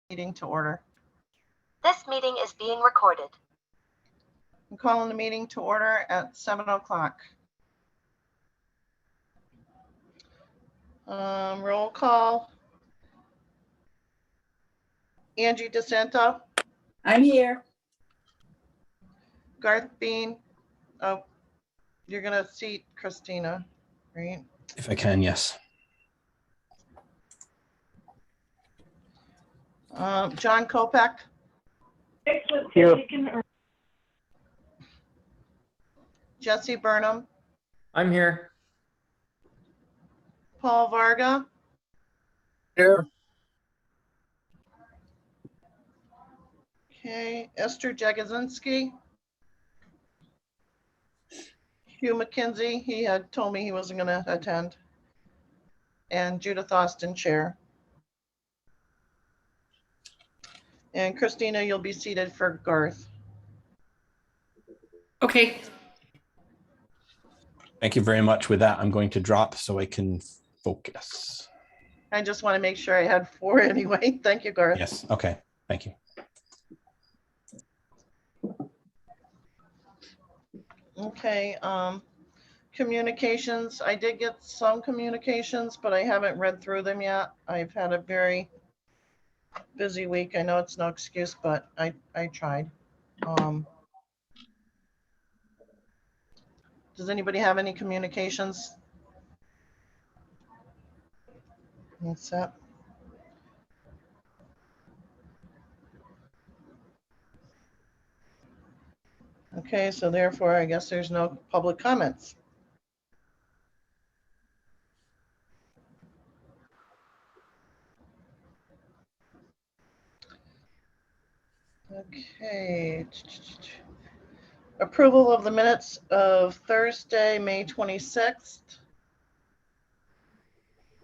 meeting to order. This meeting is being recorded. I'm calling the meeting to order at 7 o'clock. Roll call. Angie DeSanto. I'm here. Garth Bean. Oh, you're gonna seat Christina, right? If I can, yes. John Kopek. Here. Jesse Burnham. I'm here. Paul Varga. Here. Okay, Esther Jagosinski. Hugh McKenzie, he had told me he wasn't going to attend. And Judith Austin, chair. And Christina, you'll be seated for Garth. Okay. Thank you very much. With that, I'm going to drop so I can focus. I just want to make sure I had 4 anyway. Thank you, Garth. Yes. Okay. Thank you. Okay. Communications. I did get some communications, but I haven't read through them yet. I've had a very busy week. I know it's no excuse, but I tried. Does anybody have any communications? What's that? Okay, so therefore, I guess there's no public comments. Okay. Approval of the minutes of Thursday, May 26th.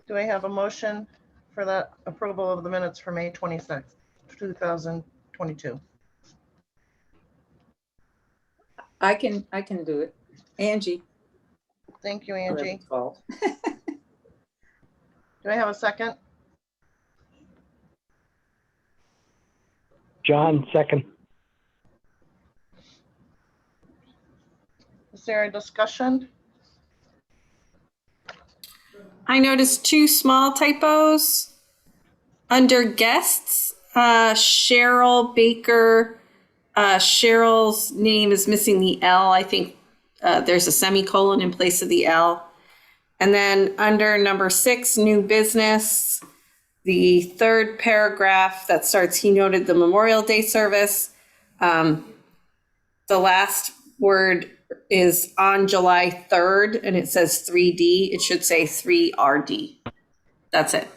Do I have a motion for that approval of the minutes for May 26th, 2022? I can do it. Angie. Thank you, Angie. Fault. Do I have a second? John, second. Is there a discussion? I noticed 2 small typos under guests. Cheryl Baker. Cheryl's name is missing the L. I think there's a semicolon in place of the L. And then under number 6, new business, the 3rd paragraph that starts, he noted the Memorial Day service. The last word is on July 3rd, and it says 3D. It should say 3RD. That's it.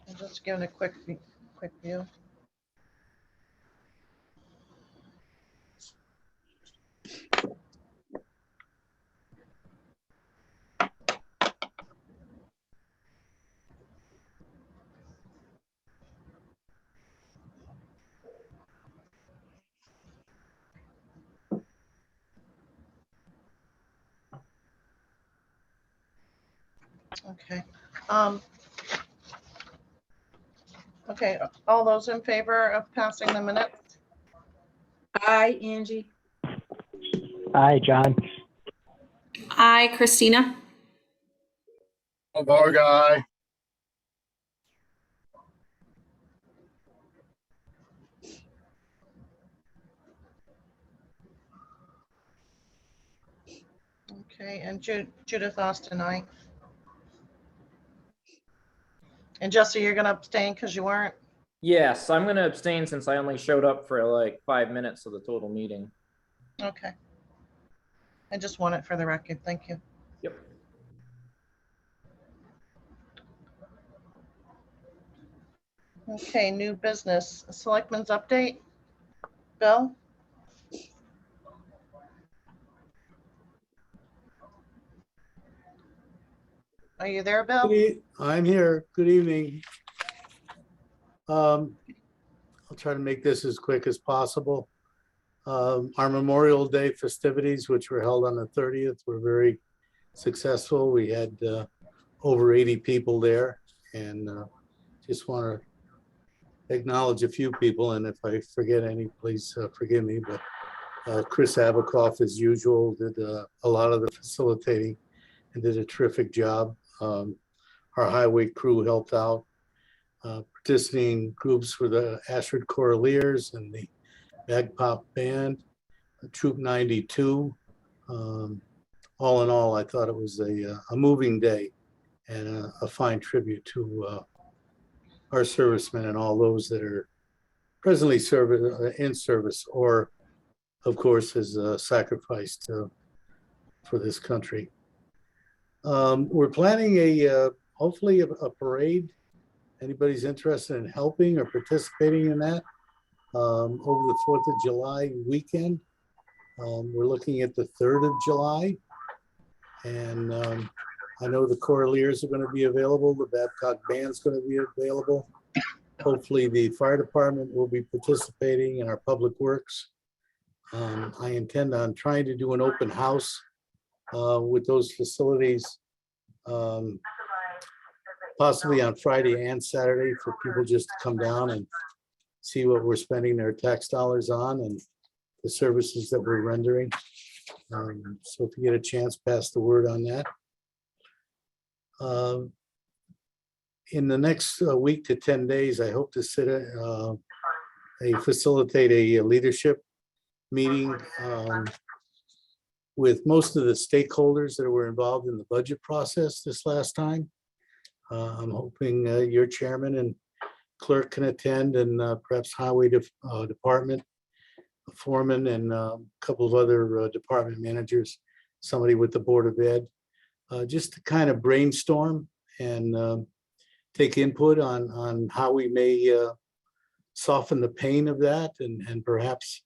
I'm just giving a quick view. Okay. Okay, all those in favor of passing the minutes? Aye, Angie. Aye, John. Aye, Christina. Varga, aye. Okay, and Judith Austin, aye. And Jesse, you're going to abstain because you weren't? Yes, I'm going to abstain since I only showed up for like 5 minutes of the total meeting. Okay. I just want it for the record. Thank you. Yep. Okay, new business. Selectmen's update. Bill? Are you there, Bill? I'm here. Good evening. I'll try to make this as quick as possible. Our Memorial Day festivities, which were held on the 30th, were very successful. We had over 80 people there, and just want to acknowledge a few people, and if I forget any, please forgive me, but Chris Abakoff, as usual, did a lot of the facilitating and did a terrific job. Our highway crew helped out. Participating groups were the Ashford Choraleers and the Bagpop Band, Troop 92. All in all, I thought it was a moving day and a fine tribute to our servicemen and all those that are presently in service or, of course, has sacrificed for this country. We're planning hopefully a parade. Anybody's interested in helping or participating in that over the 4th of July weekend. We're looking at the 3rd of July. And I know the Choraleers are going to be available. The Babcock Band's going to be available. Hopefully the fire department will be participating in our public works. I intend on trying to do an open house with those facilities, possibly on Friday and Saturday for people just to come down and see what we're spending their tax dollars on and the services that we're rendering. So if you get a chance, pass the word on that. In the next week to 10 days, I hope to facilitate a leadership meeting with most of the stakeholders that were involved in the budget process this last time. I'm hoping your chairman and clerk can attend, and perhaps highway department foreman and a couple of other department managers, somebody with the Board of Ed, just to kind of brainstorm and take input on how we may soften the pain of that and perhaps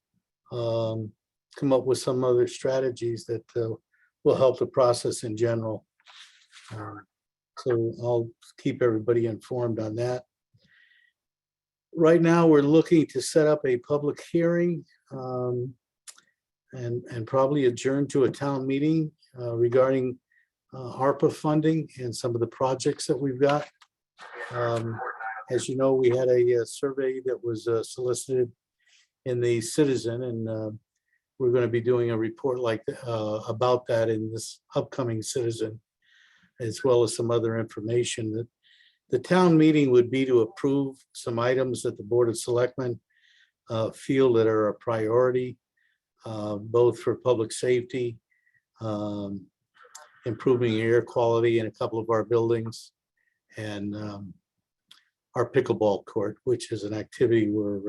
come up with some other strategies that will help the process in general. So I'll keep everybody informed on that. Right now, we're looking to set up a public hearing and probably adjourn to a town meeting regarding ARPA funding and some of the projects that we've got. As you know, we had a survey that was solicited in the Citizen, and we're going to be doing a report about that in this upcoming Citizen, as well as some other information. That the town meeting would be to approve some items that the Board of Selectmen feel that are a priority, both for public safety, improving air quality in a couple of our buildings, and our pickleball court, which is an activity where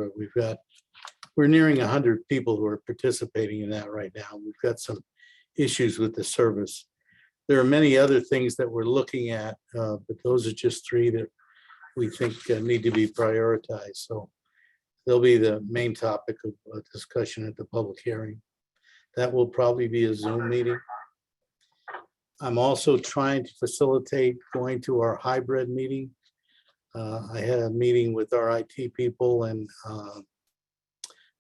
we're nearing 100 people who are participating in that right now. We've got some issues with the service. There are many other things that we're looking at, but those are just 3 that we think need to be prioritized. So they'll be the main topic of discussion at the public hearing. That will probably be a Zoom meeting. I'm also trying to facilitate going to our hybrid meeting. I had a meeting with our IT people and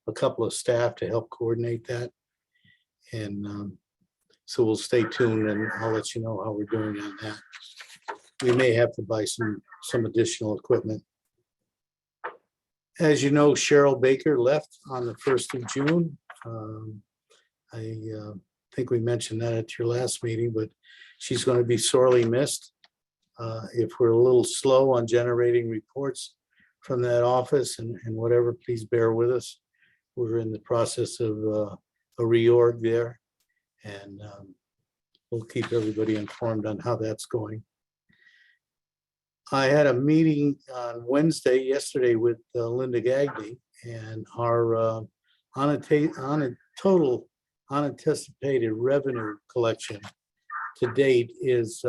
a couple of staff to help coordinate that. And so we'll stay tuned and I'll let you know how we're doing on that. We may have to buy some additional equipment. As you know, Cheryl Baker left on the 1st of June. I think we mentioned that at your last meeting, but she's going to be sorely missed. If we're a little slow on generating reports from that office and whatever, please bear with us. We're in the process of a reorg there, and we'll keep everybody informed on how that's going. I had a meeting on yesterday with Linda Gagney, and our total unanticipated revenue collection to date is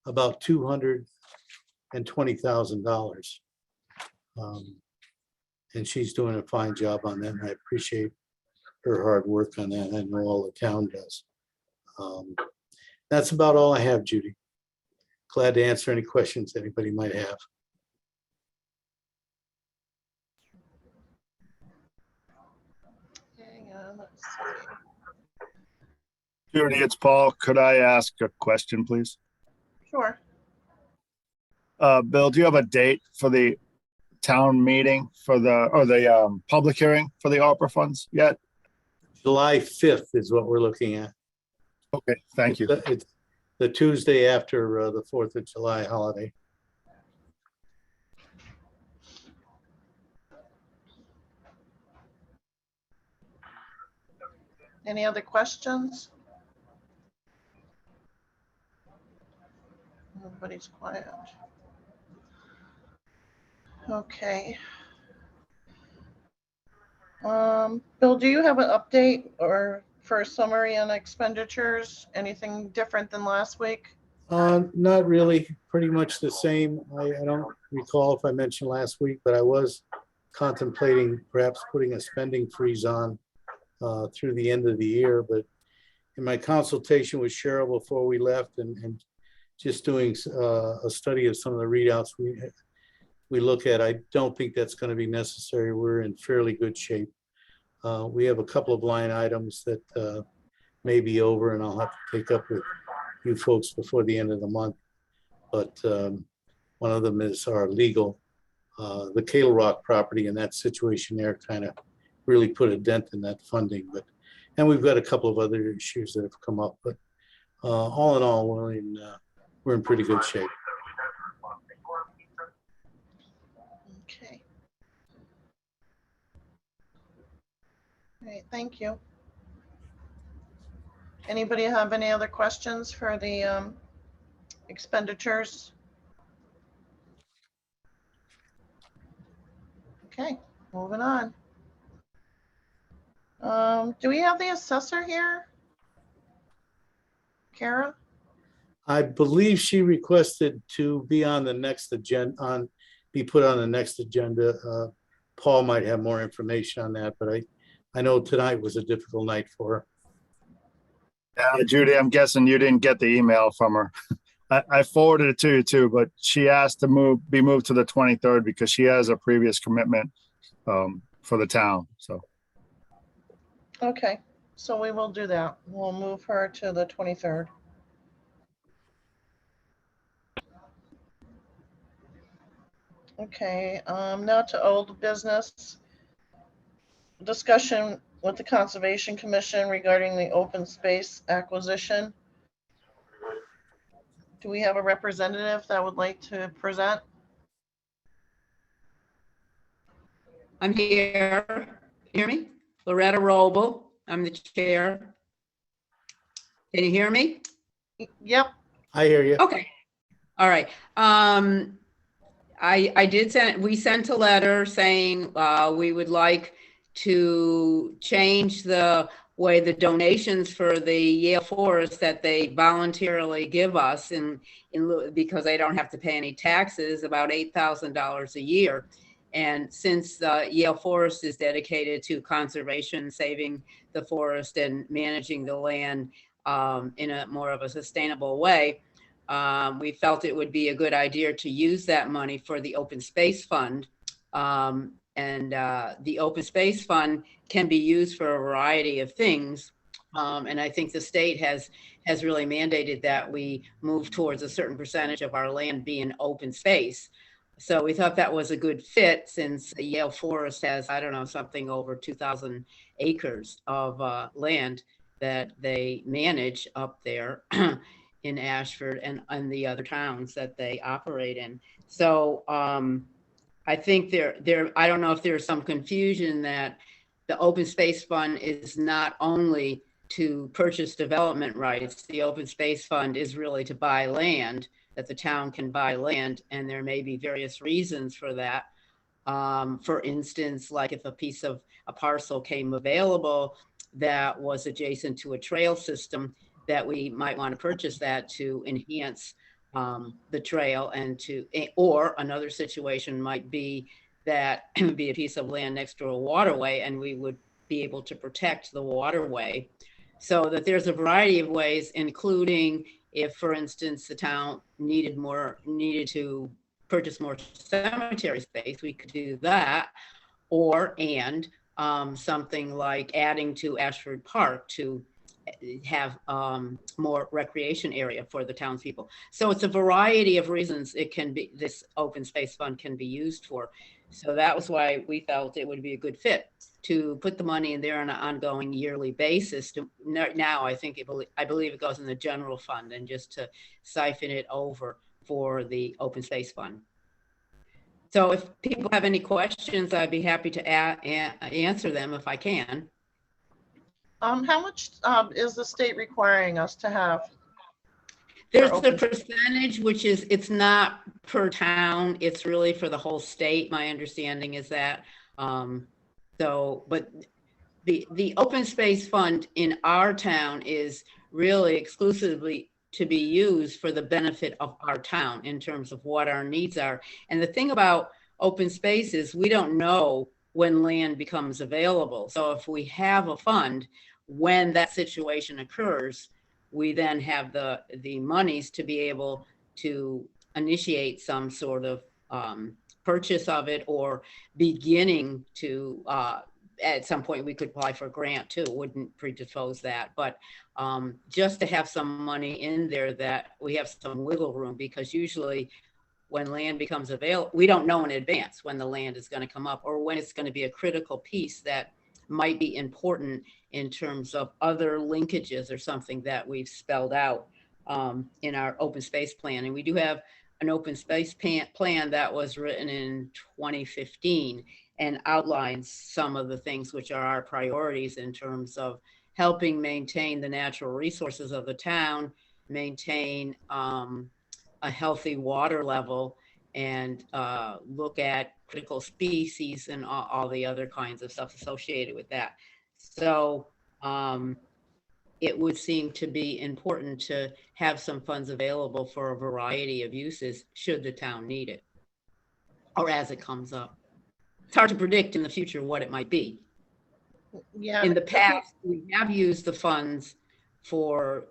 about $220,000. And she's doing a fine job on that, and I appreciate her hard work on that. I know all the town does. That's about all I have, Judy. Glad to answer any questions anybody might have. Judy, it's Paul. Could I ask a question, please? Sure. Bill, do you have a date for the town meeting for the public hearing for the ARPA funds yet? July 5th is what we're looking at. Okay, thank you. It's the Tuesday after the 4th of July holiday. Any other questions? Everybody's quiet. Okay. Bill, do you have an update or for a summary on expenditures? Anything different than last week? Not really, pretty much the same. I don't recall if I mentioned last week, but I was contemplating perhaps putting a spending freeze on through the end of the year. But in my consultation with Cheryl before we left and just doing a study of some of the readouts we look at, I don't think that's going to be necessary. We're in fairly good shape. We have a couple of line items that may be over, and I'll have to take up with you folks before the end of the month. But one of them is our legal, the Cale Rock property, and that situation there kind of really put a dent in that funding. And we've got a couple of other issues that have come up. But all in all, we're in pretty good shape. Okay. All right, thank you. Anybody have any other questions for the expenditures? Okay, moving on. Do we have the assessor here? Kara? I believe she requested to be on the next agenda, be put on the next agenda. Paul might have more information on that, but I know tonight was a difficult night for her. Yeah, Judy, I'm guessing you didn't get the email from her. I forwarded it to you too, but she asked to be moved to the 23rd because she has a previous commitment for the town. So. Okay, so we will do that. We'll move her to the 23rd. Okay, now to old business. Discussion with the Conservation Commission regarding the open space acquisition. Do we have a representative that would like to present? I'm here. Hear me? Loretta Roble. I'm the chair. Can you hear me? Yep. I hear you. Okay. All right. We sent a letter saying we would like to change the way the donations for the Yale Forest that they voluntarily give us because they don't have to pay any taxes, about $8,000 a year. And since Yale Forest is dedicated to conservation, saving the forest and managing the land in a more of a sustainable way, we felt it would be a good idea to use that money for the Open Space Fund. The Open Space Fund can be used for a variety of things. And I think the state has really mandated that we move towards a certain percentage of our land being open space. So we thought that was a good fit since Yale Forest has, I don't know, something over 2,000 acres of land that they manage up there in Ashford and the other towns that they operate in. So I think I don't know if there's some confusion that the Open Space Fund is not only to purchase development rights. The Open Space Fund is really to buy land, that the town can buy land, and there may be various reasons for that. For instance, like if a parcel came available that was adjacent to a trail system, that we might want to purchase that to enhance the trail or another situation might be that it would be a piece of land next to a waterway and we would be able to protect the waterway. So that there's a variety of ways, including if, for instance, the town needed to purchase more cemetery space, we could do that. something like adding to Ashford Park to have more recreation area for the townspeople. So it's a variety of reasons it can be, this open space fund can be used for. So that was why we felt it would be a good fit to put the money in there on an ongoing yearly basis. Now I think I believe it goes in the general fund, and just to siphon it over for the open space fund. So if people have any questions, I'd be happy to answer them if I can. How much is the state requiring us to have? There's For the open- percentage, which is, it's not per town, it's really for the whole state. My understanding is that. But the open space fund in our town is really exclusively to be used for the benefit of our town in terms of what our needs are. And the thing about open space is we don't know when land becomes available. So if we have a fund, when that situation occurs, we then have the monies to be able to initiate some sort of purchase of it, or beginning to, at some point we could apply for a grant too, wouldn't predispose that, but just to have some money in there that we have some wiggle room, because usually when land becomes available, we don't know in advance when the land is going to come up, or when it's going to be a critical piece that might be important in terms of other linkages or something that we've spelled out in our open space plan. And we do have an open space plan that was written in 2015 and outlines some of the things which are our priorities in terms of helping maintain the natural resources of the town, maintain a healthy water level, and look at critical species and all the other kinds of stuff associated with that. So it would seem to be important to have some funds available for a variety of uses should the town need it, or as it comes up. It's hard to predict in the future what it might be. Yeah. In the past, we have used the funds for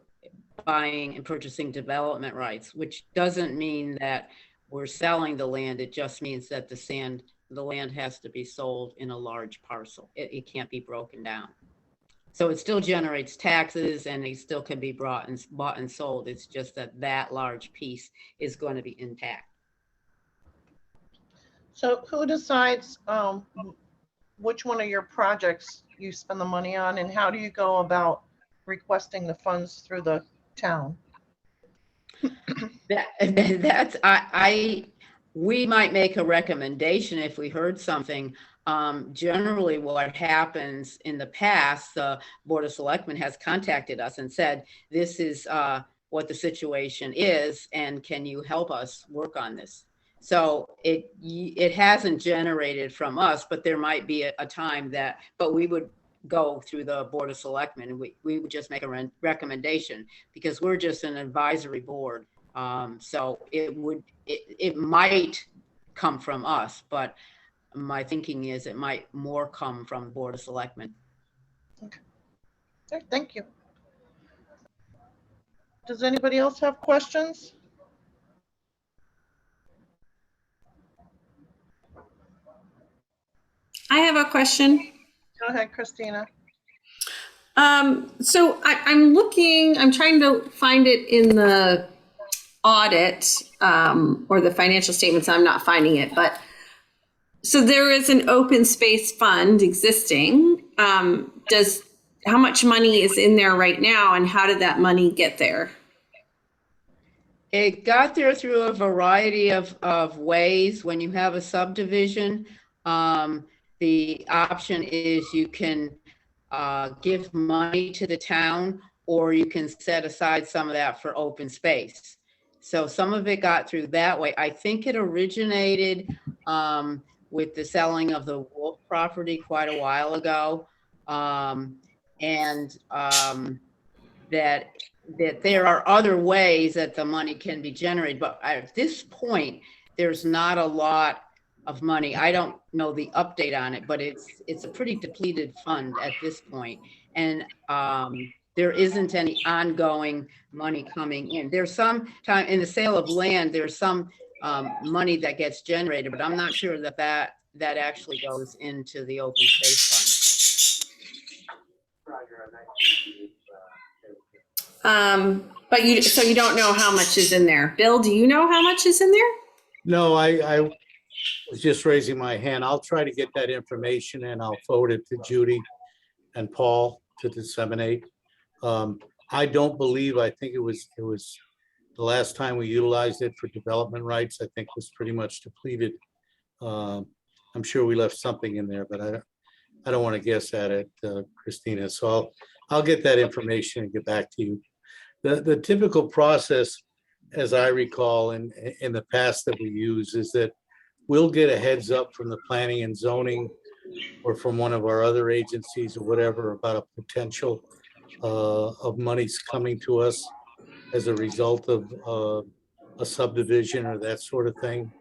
buying and purchasing development rights, which doesn't mean that we're selling the land. It just means that the land has to be sold in a large parcel. It can't be broken down. So it still generates taxes, and it still can be bought and sold. It's just that that large piece is going to be intact. So who decides which one of your projects you spend the money on, and how do you go about requesting the funds through the town? We might make a recommendation if we heard something. Generally what happens in the past, the Board of Selectmen has contacted us and said, this is what the situation is, and can you help us work on this? So it hasn't generated from us, but there might be a time that, but we would go through the Board of Selectmen, and we would just make a recommendation, because we're just an advisory board. So it might come from us, but my thinking is it might more come from Board of Selectmen. Okay, thank you. Does anybody else have questions? I have a question. Go ahead, Christina. So I'm trying to find it in the audit or the financial statements. I'm not finding it, but so there is an open space fund existing. How much money is in there right now, and how did that money get there? It got there through a variety of ways. When you have a subdivision, the option is you can give money to the town, or you can set aside some of that for open space. So some of it got through that way. I think it originated with the selling of the Wolf property quite a while ago. That there are other ways that the money can be generated, but at this point, there's not a lot of money. I don't know the update on it, but it's a pretty depleted fund at this point. And there isn't any ongoing money coming in. There's some time in the sale of land, there's some money that gets generated, but I'm not sure that actually goes into the open space fund. But so you don't know how much is in there. Bill, do you know how much is in there? No, I was just raising my hand. I'll try to get that information and I'll forward it to Judy and Paul to disseminate. I don't believe, I think it was the last time we utilized it for development rights, I think was pretty much depleted. I'm sure we left something in there, but I don't want to guess at it, Christina. So I'll get that information and get back to you. The typical process, as I recall in the past that we use, is that we'll get a heads up from the planning and zoning or from one of our other agencies or whatever about a potential of monies coming to us as a result of a subdivision or that sort of thing.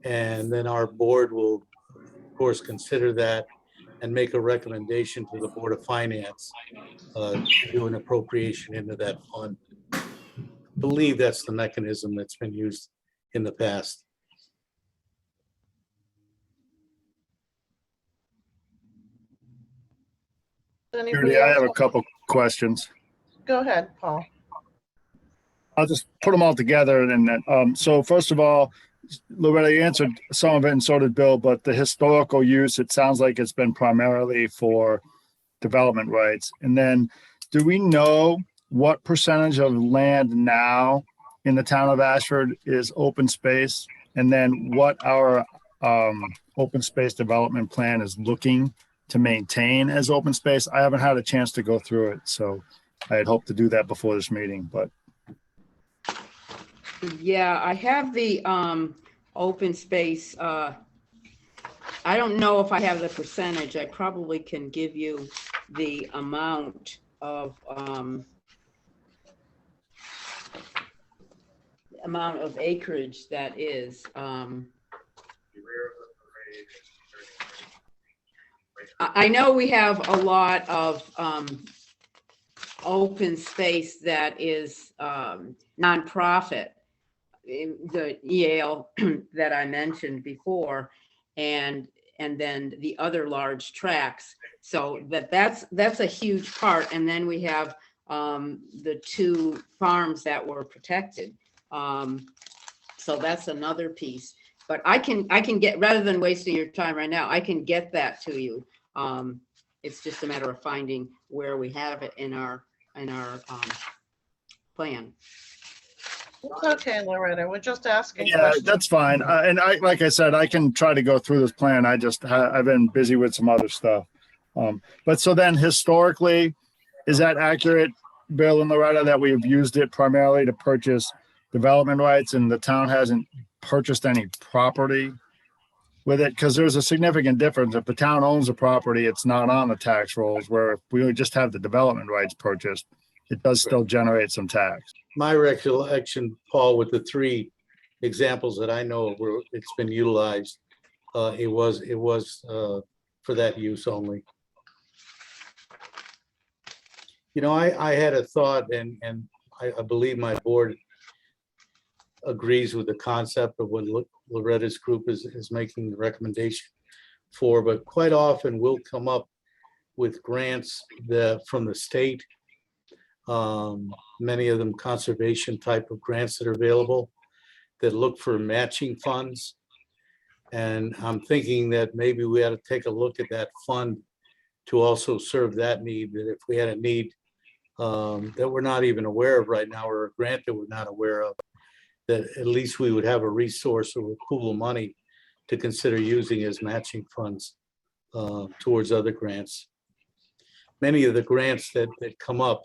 And then our board will, of course, consider that and make a recommendation to the Board of Finance to do an appropriation into that fund. I believe that's the mechanism that's been used in the past. Anybody Judy, I else? have a couple questions. Go ahead, Paul. I'll just put them all together and then, so first of all, Loretta, you answered some of it and so did Bill, but the historical use, it sounds like it's been primarily for development rights. And then do we know what percentage of land now in the town of Ashford is open space? And then what our open space development plan is looking to maintain as open space? I haven't had a chance to go through it, so I had hoped to do that before this meeting, but. Yeah, I have the open space. I don't know if I have the percentage. I probably can give you the amount of acreage that is. I know we have a lot of open space that is nonprofit, the Yale that I mentioned before, and then the other large tracts. So that's a huge part. And then we have the 2 farms that were protected. So that's another piece. But I can get, rather than wasting your time right now, I can get that to you. It's just a matter of finding where we have it in our plan. Okay, Loretta, we're just asking Yeah, questions. that's fine. And like I said, I can try to go through this plan. I've been busy with some other stuff. But so then historically, is that accurate, Bill and Loretta, that we've used it primarily to purchase development rights and the town hasn't purchased any property with it? Because there's a significant difference. If the town owns a property, it's not on the tax rolls, where if we would just have the development rights purchased, it does still generate some tax. My recollection, Paul, with the 3 examples that I know of where it's been utilized, it was for that use only. You know, I had a thought, and I believe my board agrees with the concept of what Loretta's group is making the recommendation for, but quite often we'll come up with grants from the state. Many of them conservation type of grants that are available that look for matching funds. And I'm thinking that maybe we ought to take a look at that fund to also serve that need, that if we had a need that we're not even aware of right now, or a grant that we're not aware of, that at least we would have a resource or a pool of money to consider using as matching funds towards other grants. Many of the grants that come up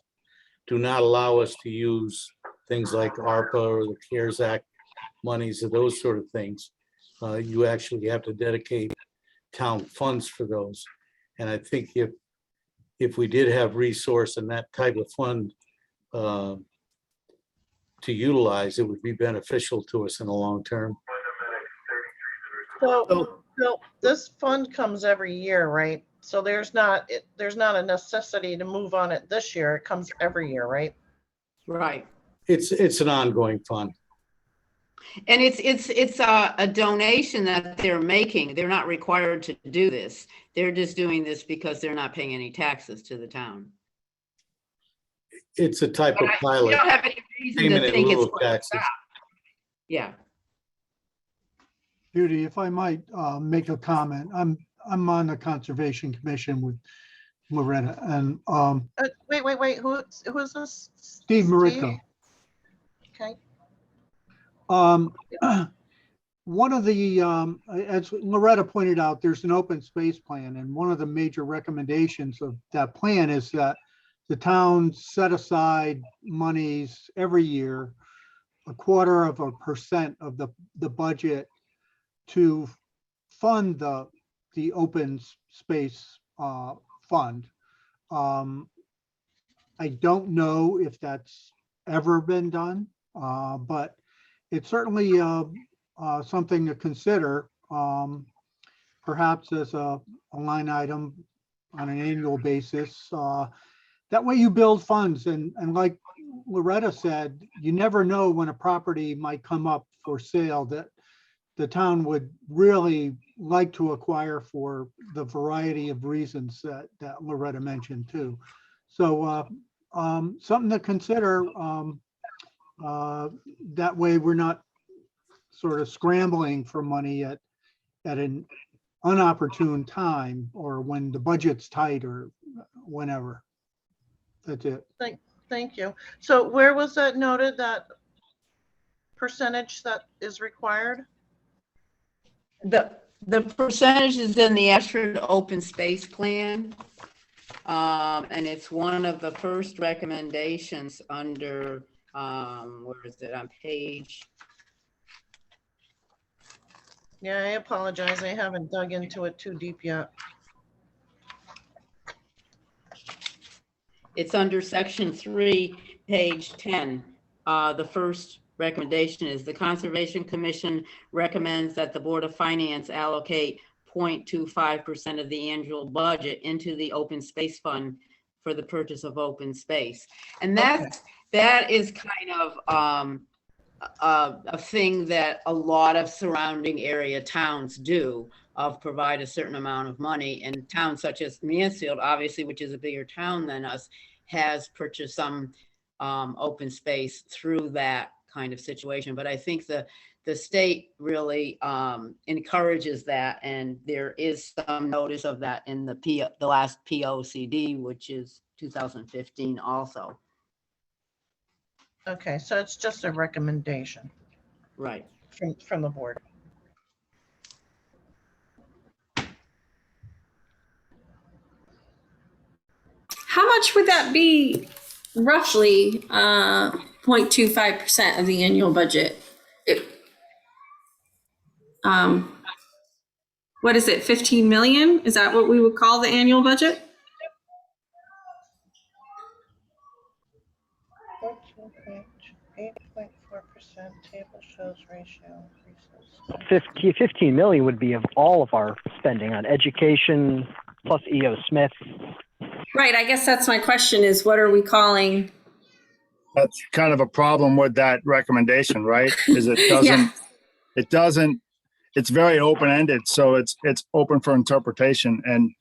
do not allow us to use things like ARPA or the CARES Act monies or those sort of things. You actually have to dedicate town funds for those. And I think if we did have resource and that type of fund to utilize, it would be beneficial to us in the long term. So this fund comes every year, right? So there's not a necessity to move on it this year. It comes every year, right? Right. It's an ongoing fund. And it's a donation that they're making. They're not required to do this. They're just doing this because they're not paying any taxes to the town. It's a type of We pilot. don't have any reason Payment to in think lieu it's of going to taxes. stop. Yeah. Judy, if I might make a comment, I'm on the Conservation Commission with Loretta and Wait, who's this? Steve Maritko. Okay, One of the, as Loretta pointed out, there's an open space plan, and one of the major recommendations of that plan is that the town set aside monies every year, 0.25% of the budget to fund the open space fund. I don't know if that's ever been done, but it's certainly something to consider, perhaps as a line item on an annual basis. That way you build funds, and like Loretta said, you never know when a property might come up for sale that the town would really like to acquire for the variety of reasons that Loretta mentioned too. So something to consider. That way we're not sort of scrambling for money at an unopportune time or when the budget's tight or whenever. That's it. thank you. So where was that noted, that percentage that is required? The percentage is in the Ashford Open Space Plan. And it's one of the first recommendations under, where is it, on page? Yeah, I apologize. I haven't dug into it too deep yet. It's under section 3, page 10. The first recommendation is the Conservation Commission recommends that the Board of Finance allocate 0.25% of the annual budget into the open space fund for the purchase of open space. And that is kind of a thing that a lot of surrounding area towns do, of provide a certain amount of money. And towns such as Mansfield, obviously, which is a bigger town than us, has purchased some open space through that kind of situation. But I think the state really encourages that, and there is some notice of that in the last POCD, which is 2015 also. Okay, so it's just a recommendation Right. from the board. How much would that be roughly, 0.25% of the annual budget? What is it, 15 million? Is that what we would call the annual budget? .8.4% table shows ratio increases. 15 million would be of all of our spending on education plus E.O. Smith. Right, I guess that's my question, is what are we calling? That's kind of a problem with that recommendation, right? Is Yeah. it's very open-ended, so it's open for interpretation, and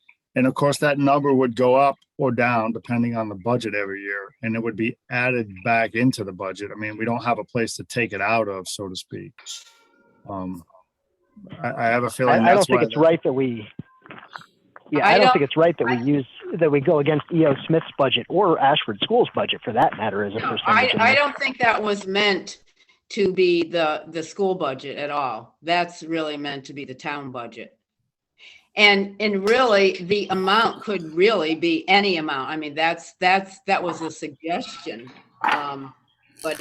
of course that number would go up or down depending on the budget every year, and it would be added back into the budget. I mean, we don't have a place to take it out of, so to speak. I have a feeling I don't think it's right that we. Yeah, I don't think it's right that we go against E.O. Smith's budget or Ashford School's budget for that matter as a percentage. I don't think that was meant to be the school budget at all. That's really meant to be the town budget. And really the amount could really be any amount. I mean, that was a suggestion. But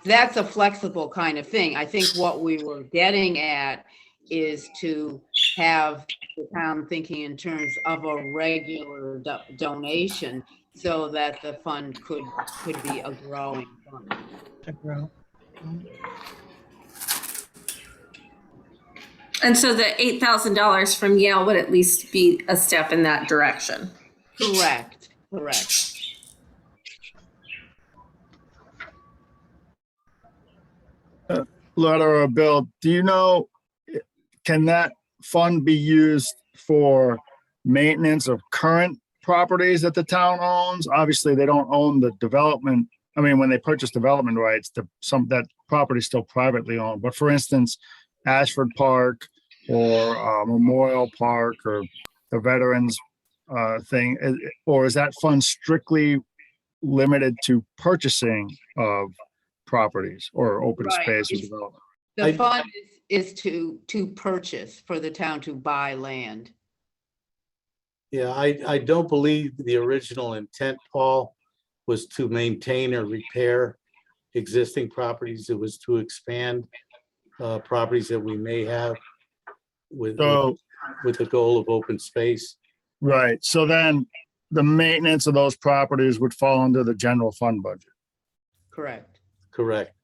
that's a flexible kind of thing. I think what we were getting at is to have the town thinking in terms of a regular donation so that the fund could be a growing fund. To grow. And so the $8,000 from Yale would at least be a step in that direction. Correct. Loretta or Bill, do you know, can that fund be used for maintenance of current properties that the town owns. Obviously, they don't own the development. I mean, when they purchase development rights, that property is still privately owned. But for instance, Ashford Park or Memorial Park or the Veterans thing, or is that fund strictly limited to purchasing of properties or open Right. space or development? The fund is to purchase, for the town to buy land. Yeah, I don't believe the original intent, Paul, was to maintain or repair existing properties. It was to expand properties that we may have with the goal of open space. Right. So then the maintenance of those properties would fall under the general fund budget. Correct. Correct.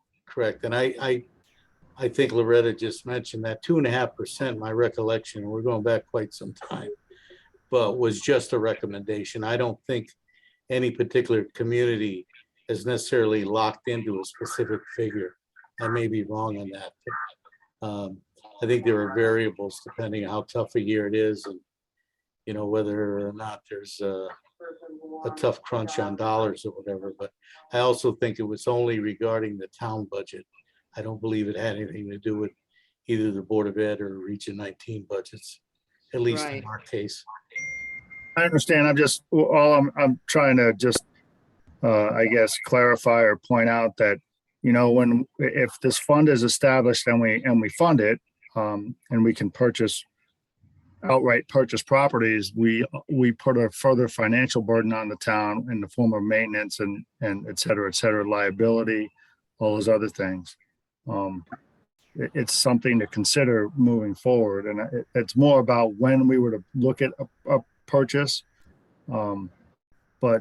And I think Loretta just mentioned that 2.5%, my recollection, we're going back quite some time, but was just a recommendation. I don't think any particular community is necessarily locked into a specific figure. I may be wrong on that. But, I think there are variables depending on how tough a year it is and, you know, whether or not there's a tough crunch on dollars or whatever. But I also think it was only regarding the town budget. I don't believe it had anything to do with either the Board of Ed or Region 19 budgets, at least in our case. I understand. I'm trying to just, I guess, clarify or point out that, you know, if this fund is established and we fund it, and we can outright purchase properties, we put a further financial burden on the town in the form of maintenance and et cetera, liability, all those other things. It's something to consider moving forward. And it's more about when we were to look at a purchase. But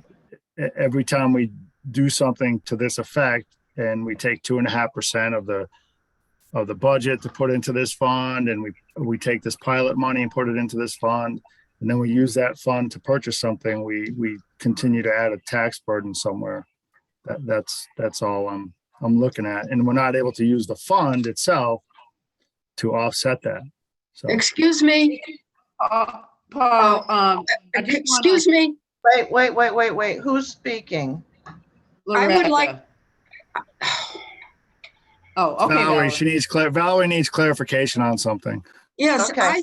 every time we do something to this effect and we take 2.5% of the budget to put into this fund, and we take this pilot money and put it into this fund, and then we use that fund to purchase something, we continue to add a tax burden somewhere. That's all I'm looking at, and we're not able to use the fund itself to offset that. So Excuse me. Paul, Excuse me. Wait. Who's speaking? Loretta. I would like. Oh, okay. Valerie, Valerie needs clarification on something. Yes, Okay.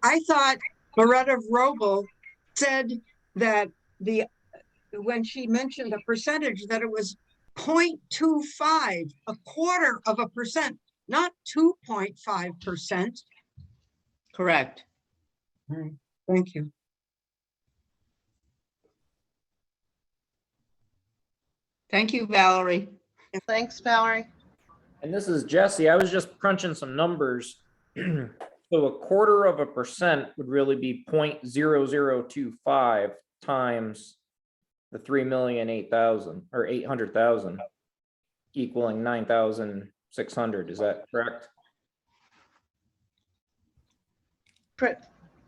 I thought Loretta Vrobel said that when she mentioned the percentage, that it was 0.25, 0.25%, not 2.5%. Correct. All right, thank you. Thank you, Valerie. Thanks, Valerie. And this is Jesse. I was just crunching some numbers. So 0.25% would really be 0.0025 times the 3,008,000 or 800,000, equaling 9,600. Is that correct?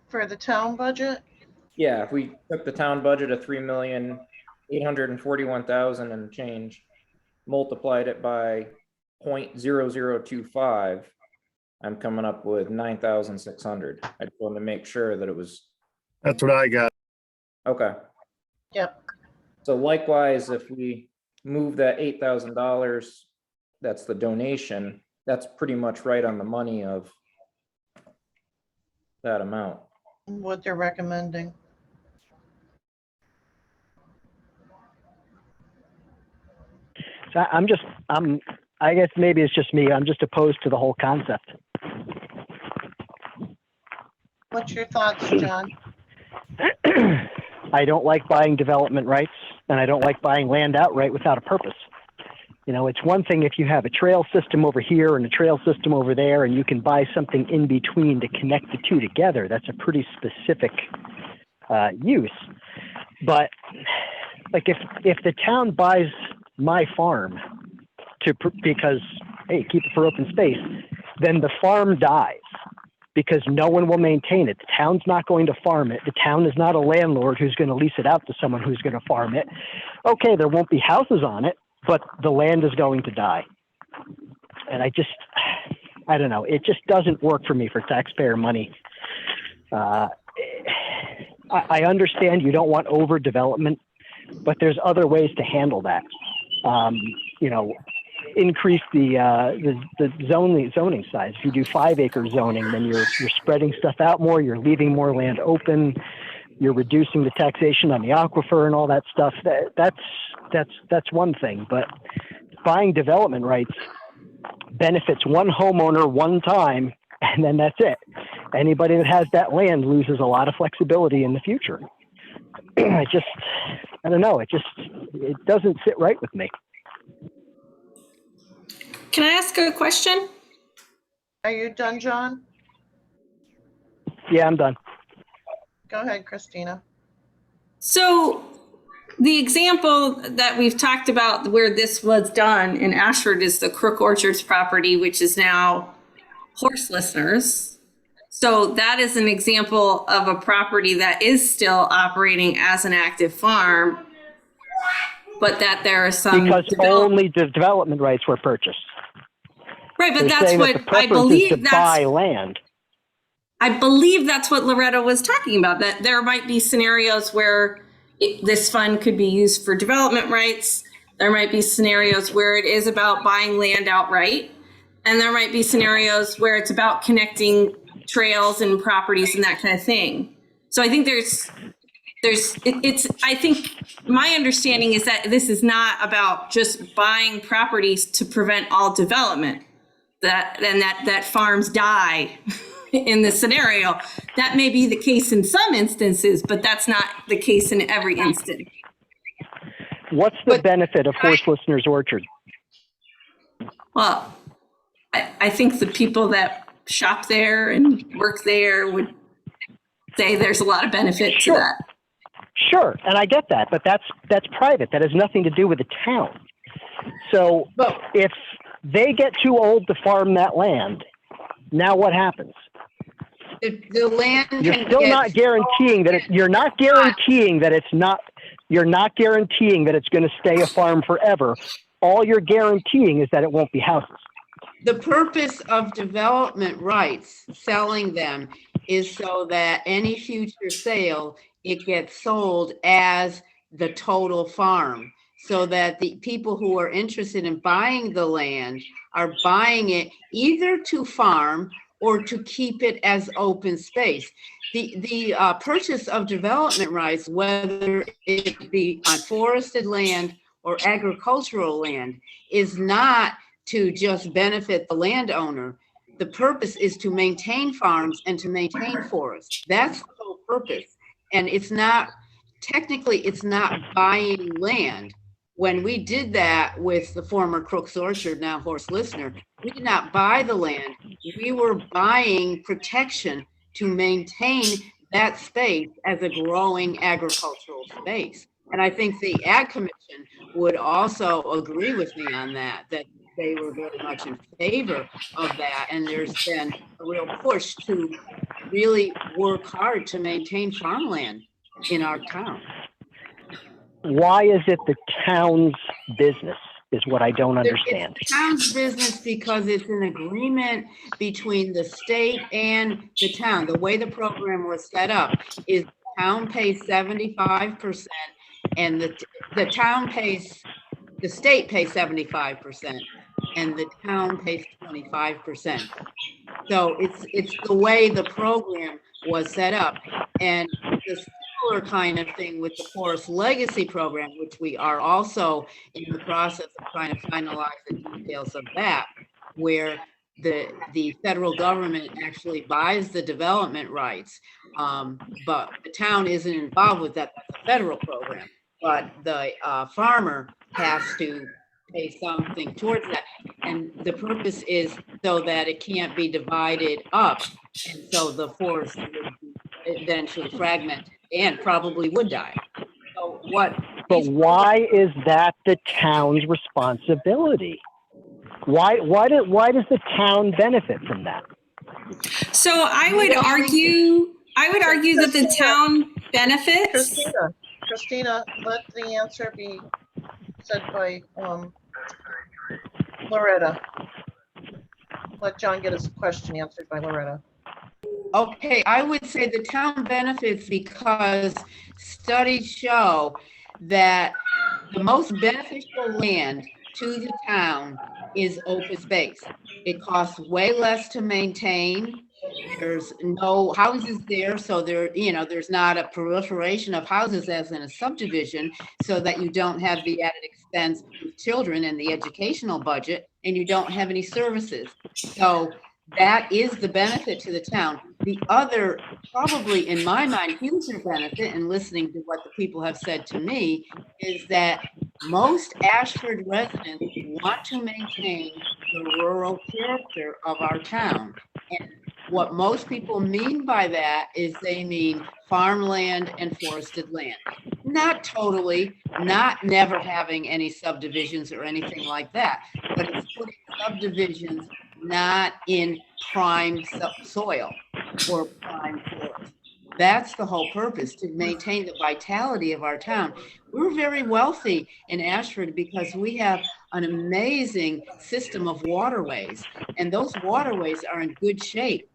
For the town budget? Yeah, if we took the town budget of 3,841,000 and change, multiplied it by 0.0025, I'm coming up with 9,600. I just wanted to make sure that it was. That's what I got. Okay. Yep. So likewise, if we move that $8,000, that's the donation, that's pretty much right on the money of that amount. What they're recommending. So I guess maybe it's just me. I'm just opposed to the whole concept. What's your thoughts, John? I don't like buying development rights, and I don't like buying land outright without a purpose. You know, it's one thing if you have a trail system over here and a trail system over there, and you can buy something in between to connect the two together. That's a pretty specific use. But like if the town buys my farm because, hey, keep it for open space, then the farm dies because no one will maintain it. The town's not going to farm it. The town is not a landlord who's going to lease it out to someone who's going to farm it. Okay, there won't be houses on it, but the land is going to die. And I don't know. It just doesn't work for me for taxpayer money. I understand you don't want overdevelopment, but there's other ways to handle that. You know, increase the zoning size. If you do 5-acre zoning, then you're spreading stuff out more. You're leaving more land open. You're reducing the taxation on the aquifer and all that stuff. That's one thing. But buying development rights benefits one homeowner one time, and then that's it. Anybody that has that land loses a lot of flexibility in the future. I don't know. It doesn't sit right with me. Can I ask a question? Are you done, John? Yeah, I'm done. Go ahead, Christina. So the example that we've talked about where this was done in Ashford is the Crook Orchards property, which is now Horse Listeners. So that is an example of a property that is still operating as an active farm, but that there are some Because only the development rights were purchased. right, but They're that's saying what that the I preference is to believe. buy land. I believe that's what Loretta was talking about, that there might be scenarios where this fund could be used for development rights. There might be scenarios where it is about buying land outright. And there might be scenarios where it's about connecting trails and properties and that kind of thing. So I think I think my understanding is that this is not about just buying properties to prevent all development, that farms die in this scenario. That may be the case in some instances, but that's not the case in every instance. What's the benefit of Horse Listeners Orchard? Well, I think the people that shop there and work there would say there's a lot of benefit to that. Sure, and I get that, but that's private. That has nothing to do with the town. So if they get too old to farm that land, now what happens? The land You're can still get not guaranteeing that you're not guaranteeing that it's going to stay a farm forever. All you're guaranteeing is that it won't be houses. The purpose of development rights, selling them, is so that any future sale, it gets sold as the total farm, so that the people who are interested in buying the land are buying it either to farm or to keep it as open space. The purchase of development rights, whether it be on forested land or agricultural land, is not to just benefit the landowner. The purpose is to maintain farms and to maintain forests. That's the whole purpose. And it's not, technically, it's not buying land. When we did that with the former Crook's Orchard, now Horse Listener, we did not buy the land. We were buying protection to maintain that space as a growing agricultural space. And I think the Ag Commission would also agree with me on that they were very much in favor of that. And there's been a real push to really work hard to maintain farmland in our town. Why is it the town's business is what I don't understand. It's the town's business because it's an agreement between the state and the town. The way the program was set up is the town pays 75% and the town pays, the state pays 75% and the town pays 25%. So it's the way the program was set up. And the similar kind of thing with the Forest Legacy program, which we are also in the process of trying to finalize the details of that, where the federal government actually buys the development rights, but the town isn't involved with that. That's a federal program, but the farmer has to pay something towards that. And the purpose is so that it can't be divided up. And so the forest would eventually fragment and probably would die. So but why is that the town's responsibility? Why does the town benefit from that? So I would argue that the town benefits. Christina, let the answer be said by Loretta. Let John get his question answered by Loretta. okay, I would say the town benefits because studies show that the most beneficial land to the town is open space. It costs way less to maintain. There's no houses there, so there's not a proliferation of houses as in a subdivision, so that you don't have the added expense with children and the educational budget, and you don't have any services. So that is the benefit to the town. The other, probably in my mind, huger benefit, and listening to what the people have said to me, is that most Ashford residents want to maintain the rural character of our town. And what most people mean by that is they mean farmland and forested land. Not totally, not never having any subdivisions or anything like that, but it's putting subdivisions not in prime soil or prime forest. That's the whole purpose, to maintain the vitality of our town. We're very wealthy in Ashford because we have an amazing system of waterways, and those waterways are in good shape.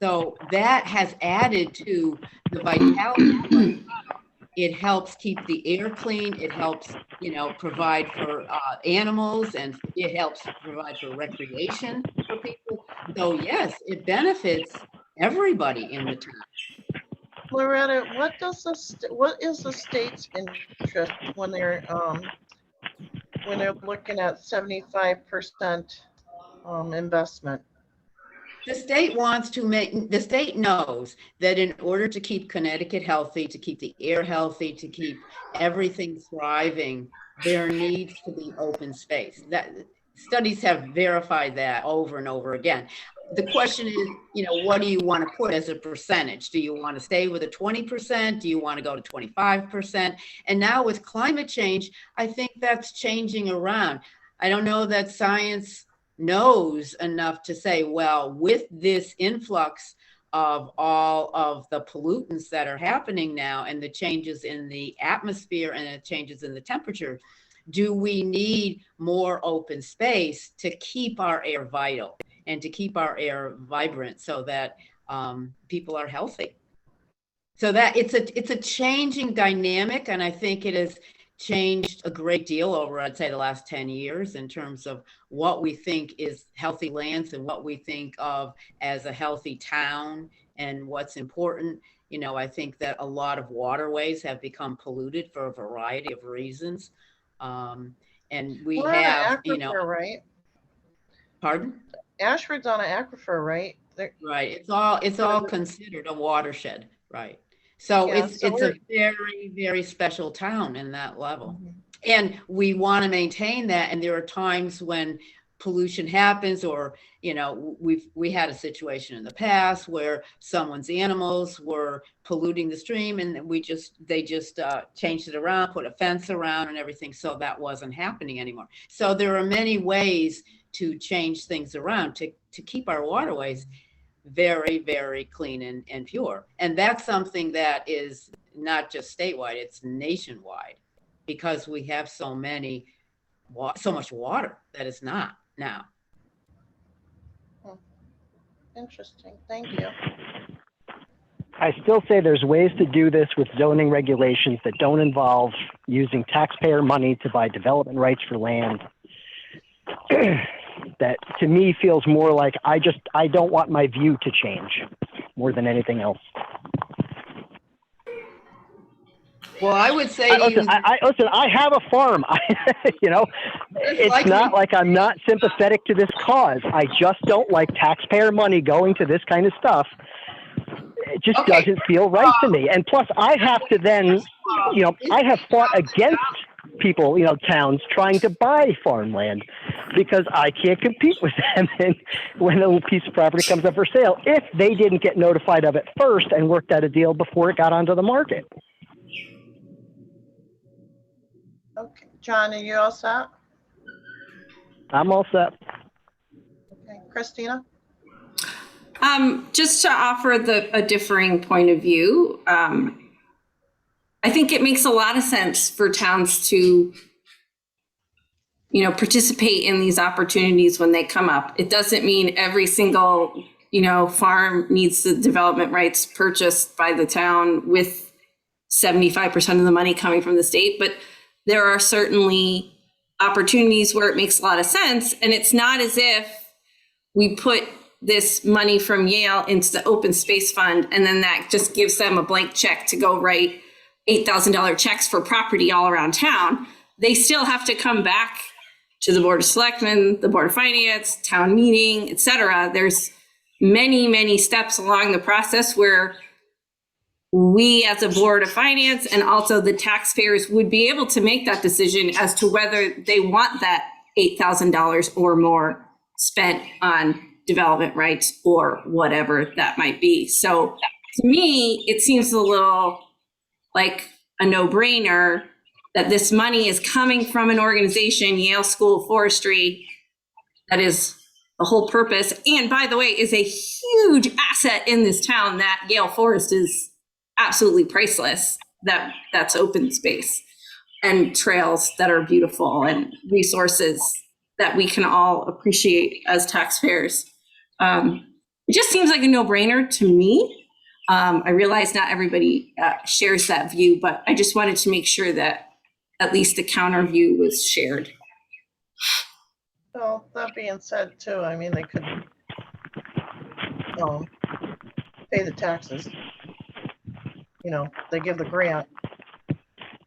So that has added to the vitality. It helps keep the air clean. It helps, provide for animals, and it helps provide for recreation for people. So yes, it benefits everybody in the town. Loretta, what is the state's interest when they're looking at 75% investment? The state wants to the state knows that in order to keep Connecticut healthy, to keep the air healthy, to keep everything thriving, there needs to be open space. That studies have verified that over and over again. The question is, what do you want to put as a percentage? Do you want to stay with a 20%? Do you want to go to 25%? And now with climate change, I think that's changing around. I don't know that science knows enough to say, well, with this influx of all of the pollutants that are happening now and the changes in the atmosphere and the changes in the temperature, do we need more open space to keep our air vital and to keep our air vibrant so that people are healthy? So that it's a changing dynamic, and I think it has changed a great deal over, I'd say, the last 10 years in terms of what we think is healthy lands and what we think of as a healthy town and what's important. I think that a lot of waterways have become polluted for a variety of reasons. And we We're have, on an aquifer, right? Pardon? Ashford's on an aquifer, right? Right. It's all considered a watershed, right? So Yeah, it's a very, very special town in that level. Mhm. And we want to maintain that. And there are times when pollution happens, or, we had a situation in the past where someone's animals were polluting the stream, and they just changed it around, put a fence around and everything. So that wasn't happening anymore. So there are many ways to change things around to keep our waterways very, very clean and pure. And that's something that is not just statewide, it's nationwide, because we have so much water that is not now. Interesting. Thank you. I still say there's ways to do this with zoning regulations that don't involve using taxpayer money to buy development rights for land. That to me feels more like I don't want my view to change more than anything else. Well, I would say listen, I have a farm. It's not like I'm not sympathetic to this cause. I just don't like taxpayer money going to this kind of stuff. It just doesn't feel right to me. And plus, I have to then, I have fought against people, towns trying to buy farmland because I can't compete with them. And when a piece of property comes up for sale, if they didn't get notified of it first and worked out a deal before it got onto the market. Okay, John, are you all set? I'm all set. Okay, Christina? Just to offer a differing point of view, I think it makes a lot of sense for towns to, participate in these opportunities when they come up. It doesn't mean every single farm needs the development rights purchased by the town with 75% of the money coming from the state. But there are certainly opportunities where it makes a lot of sense. And it's not as if we put this money from Yale into the open space fund, and then that just gives them a blank check to go write $8,000 checks for property all around town. They still have to come back to the Board of Selectmen, the Board of Finance, town meeting, et cetera. There's many, many steps along the process where we as a Board of Finance and also the taxpayers would be able to make that decision as to whether they want that $8,000 or more spent on development rights or whatever that might be. So to me, it seems a little like a no-brainer that this money is coming from an organization, Yale School of Forestry, that is the whole purpose. And by the way, is a huge asset in this town. That Yale Forest is absolutely priceless. That's open space and trails that are beautiful and resources that we can all appreciate as taxpayers. It just seems like a no-brainer to me. I realize not everybody shares that view, but I just wanted to make sure that at least the counter view was shared. Well, that being said too, I mean, they could pay the taxes. They give the grant,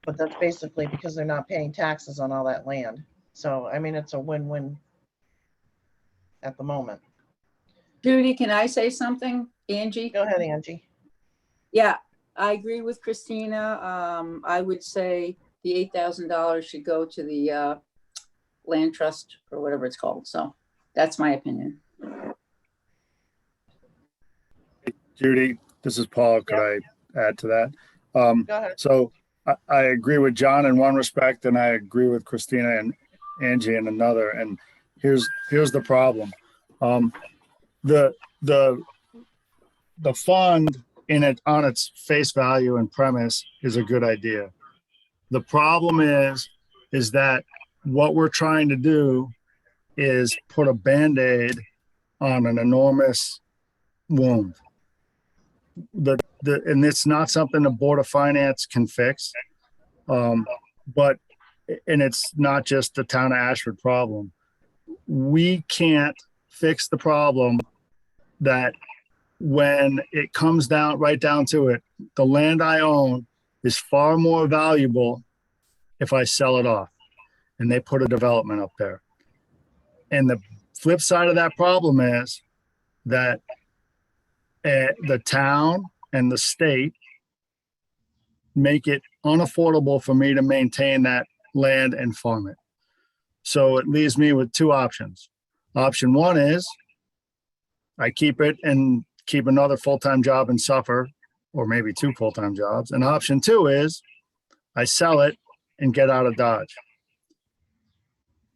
but that's basically because they're not paying taxes on all that land. So, I mean, it's a win-win at the moment. Judy, can I say something? Angie? Go ahead, Angie. Yeah, I agree with Christina. I would say the $8,000 should go to the land trust or whatever it's called. So that's my opinion. Judy, this is Paul. Could I add to that? Go ahead. So I agree with John in one respect, and I agree with Christina and Angie in another. And here's the problem. The fund on its face value and premise is a good idea. The problem is that what we're trying to do is put a Band-Aid on an enormous wound. And it's not something the Board of Finance can fix. And it's not just the town of Ashford problem. We can't fix the problem that when it comes right down to it, the land I own is far more valuable if I sell it off and they put a development up there. And the flip side of that problem is that the town and the state make it unaffordable for me to maintain that land and farm it. So it leaves me with two options. Option one is I keep it and keep another full-time job and suffer, or maybe two full-time jobs. And option two is I sell it and get out of Dodge.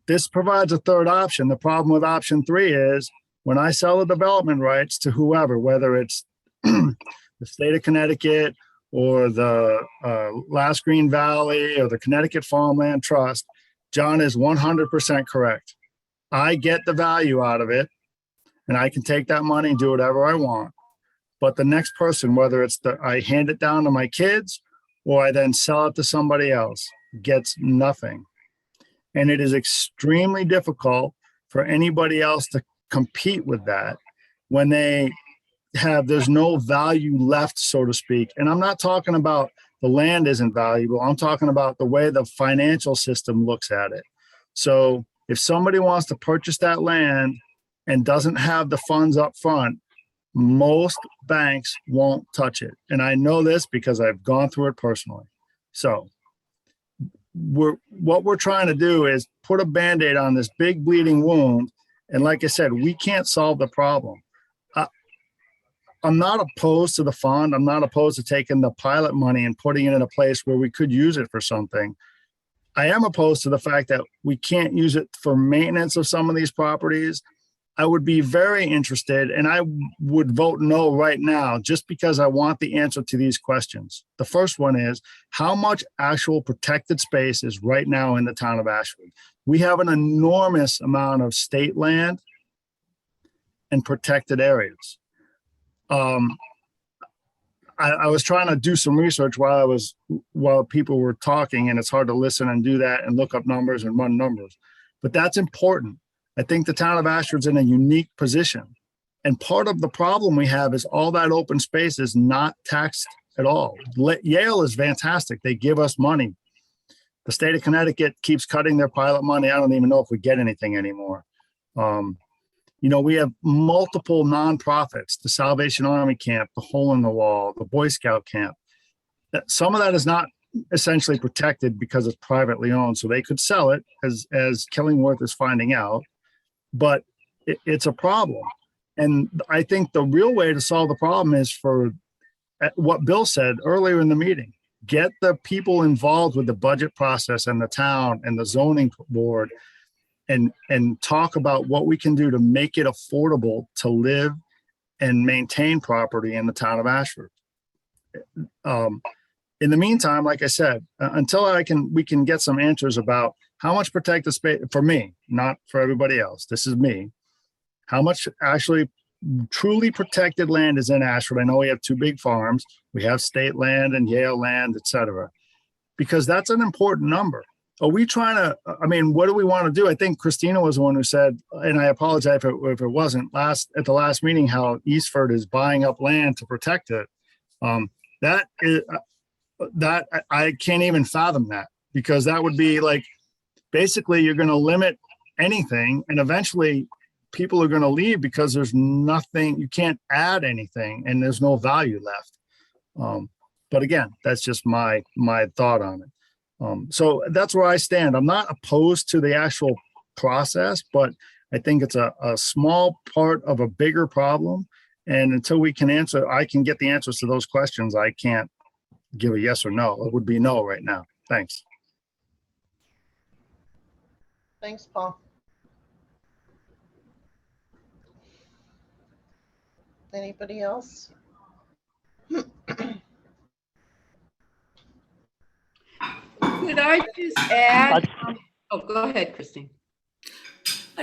This provides a third option. The problem with option three is when I sell the development rights to whoever, whether it's the state of Connecticut or the Last Green Valley or the Connecticut Farmland Trust, John is 100% correct. I get the value out of it and I can take that money and do whatever I want. But the next person, whether it's I hand it down to my kids or I then sell it to somebody else, gets nothing. And it is extremely difficult for anybody else to compete with that when there's no value left, so to speak. And I'm not talking about the land isn't valuable. I'm talking about the way the financial system looks at it. So if somebody wants to purchase that land and doesn't have the funds up front, most banks won't touch it. And I know this because I've gone through it personally. So what we're trying to do is put a Band-Aid on this big bleeding wound. And like I said, we can't solve the problem. I'm not opposed to the fund. I'm not opposed to taking the pilot money and putting it in a place where we could use it for something. I am opposed to the fact that we can't use it for maintenance of some of these properties. I would be very interested, and I would vote no right now just because I want the answer to these questions. The first one is, how much actual protected space is right now in the town of Ashford? We have an enormous amount of state land and protected areas. I was trying to do some research while people were talking, and it's hard to listen and do that and look up numbers and run numbers, but that's important. I think the town of Ashford's in a unique position. And part of the problem we have is all that open space is not taxed at all. Yale is fantastic. They give us money. The state of Connecticut keeps cutting their pilot money. I don't even know if we get anything anymore. You know, we have multiple nonprofits, the Salvation Army camp, the Hole in the Wall, the Boy Scout camp. Some of that is not essentially protected because it's privately owned. So they could sell it, as Killingworth is finding out, but it's a problem. And I think the real way to solve the problem is for what Bill said earlier in the meeting. Get the people involved with the budget process and the town and the zoning board and talk about what we can do to make it affordable to live and maintain property in the town of Ashford. In the meantime, like I said, until we can get some answers about how much protected space, for me, not for everybody else, this is me, how much actually truly protected land is in Ashford. I know we have 2 big farms. We have state land and Yale land, et cetera, because that's an important number. Are we trying to, I mean, what do we want to do? I think Christina was the one who said, and I apologize if it wasn't at the last meeting, how Eastford is buying up land to protect it. That I can't even fathom that, because that would be like, basically you're going to limit anything, and eventually people are going to leave because there's nothing, you can't add anything and there's no value left. But again, that's just my thought on it. So that's where I stand. I'm not opposed to the actual process, but I think it's a small part of a bigger problem. And until I can get the answers to those questions, I can't give a yes or no. It would be no right now. Thanks. Thanks, Paul. Anybody else? Could I just add? Oh, go ahead, Christine.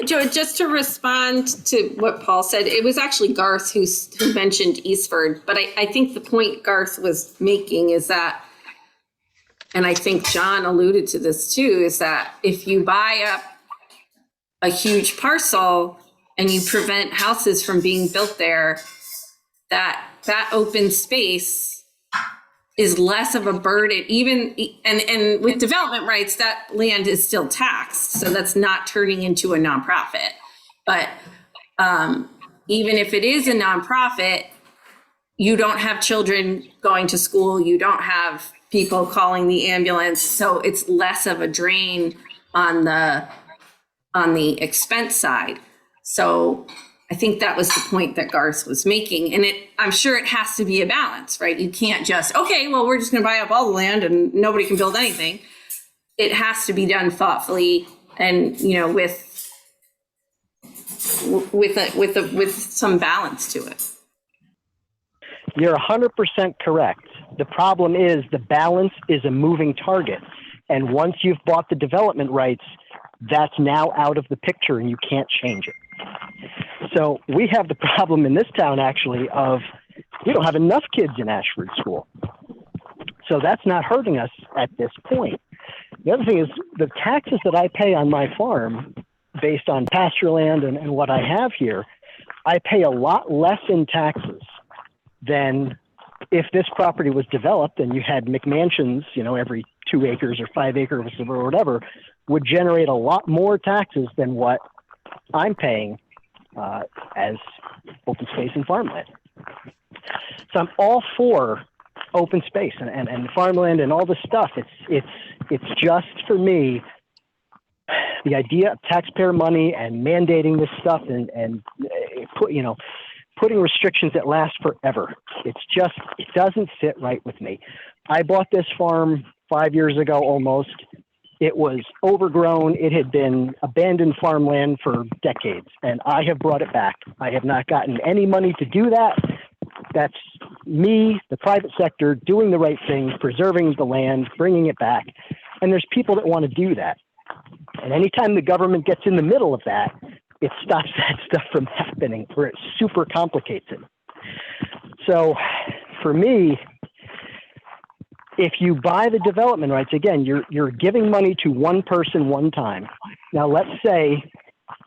Joe, just to respond to what Paul said, it was actually Garth who mentioned Eastford, but I think the point Garth was making is that, and I think John alluded to this too, is that if you buy up a huge parcel and you prevent houses from being built there, that open space is less of a burden, even, and with development rights, that land is still taxed. So that's not turning into a nonprofit. But even if it is a nonprofit, you don't have children going to school, you don't have people calling the ambulance. So it's less of a drain on the expense side. So I think that was the point that Garth was making. And I'm sure it has to be a balance, right? You can't just, okay, well, we're just going to buy up all the land and nobody can build anything. It has to be done thoughtfully and, you know, with some balance to it. You're 100% correct. The problem is the balance is a moving target. And once you've bought the development rights, that's now out of the picture and you can't change it. So we have the problem in this town, actually, of we don't have enough kids in Ashford School. So that's not hurting us at this point. The other thing is the taxes that I pay on my farm based on pasture land and what I have here, I pay a lot less in taxes than if this property was developed and you had McMansions, you know, every 2 acres or 5 acres or whatever, would generate a lot more taxes than what I'm paying as open space and farmland. So I'm all for open space and farmland and all this stuff. It's just, for me, the idea of taxpayer money and mandating this stuff and putting restrictions that last forever. It doesn't sit right with me. I bought this farm 5 years ago almost. It was overgrown. It had been abandoned farmland for decades, and I have brought it back. I have not gotten any money to do that. That's me, the private sector, doing the right thing, preserving the land, bringing it back. And there's people that want to do that. And anytime the government gets in the middle of that, it stops that stuff from happening, or it super complicates it. So for me, if you buy the development rights, again, you're giving money to one person one time. Now, let's say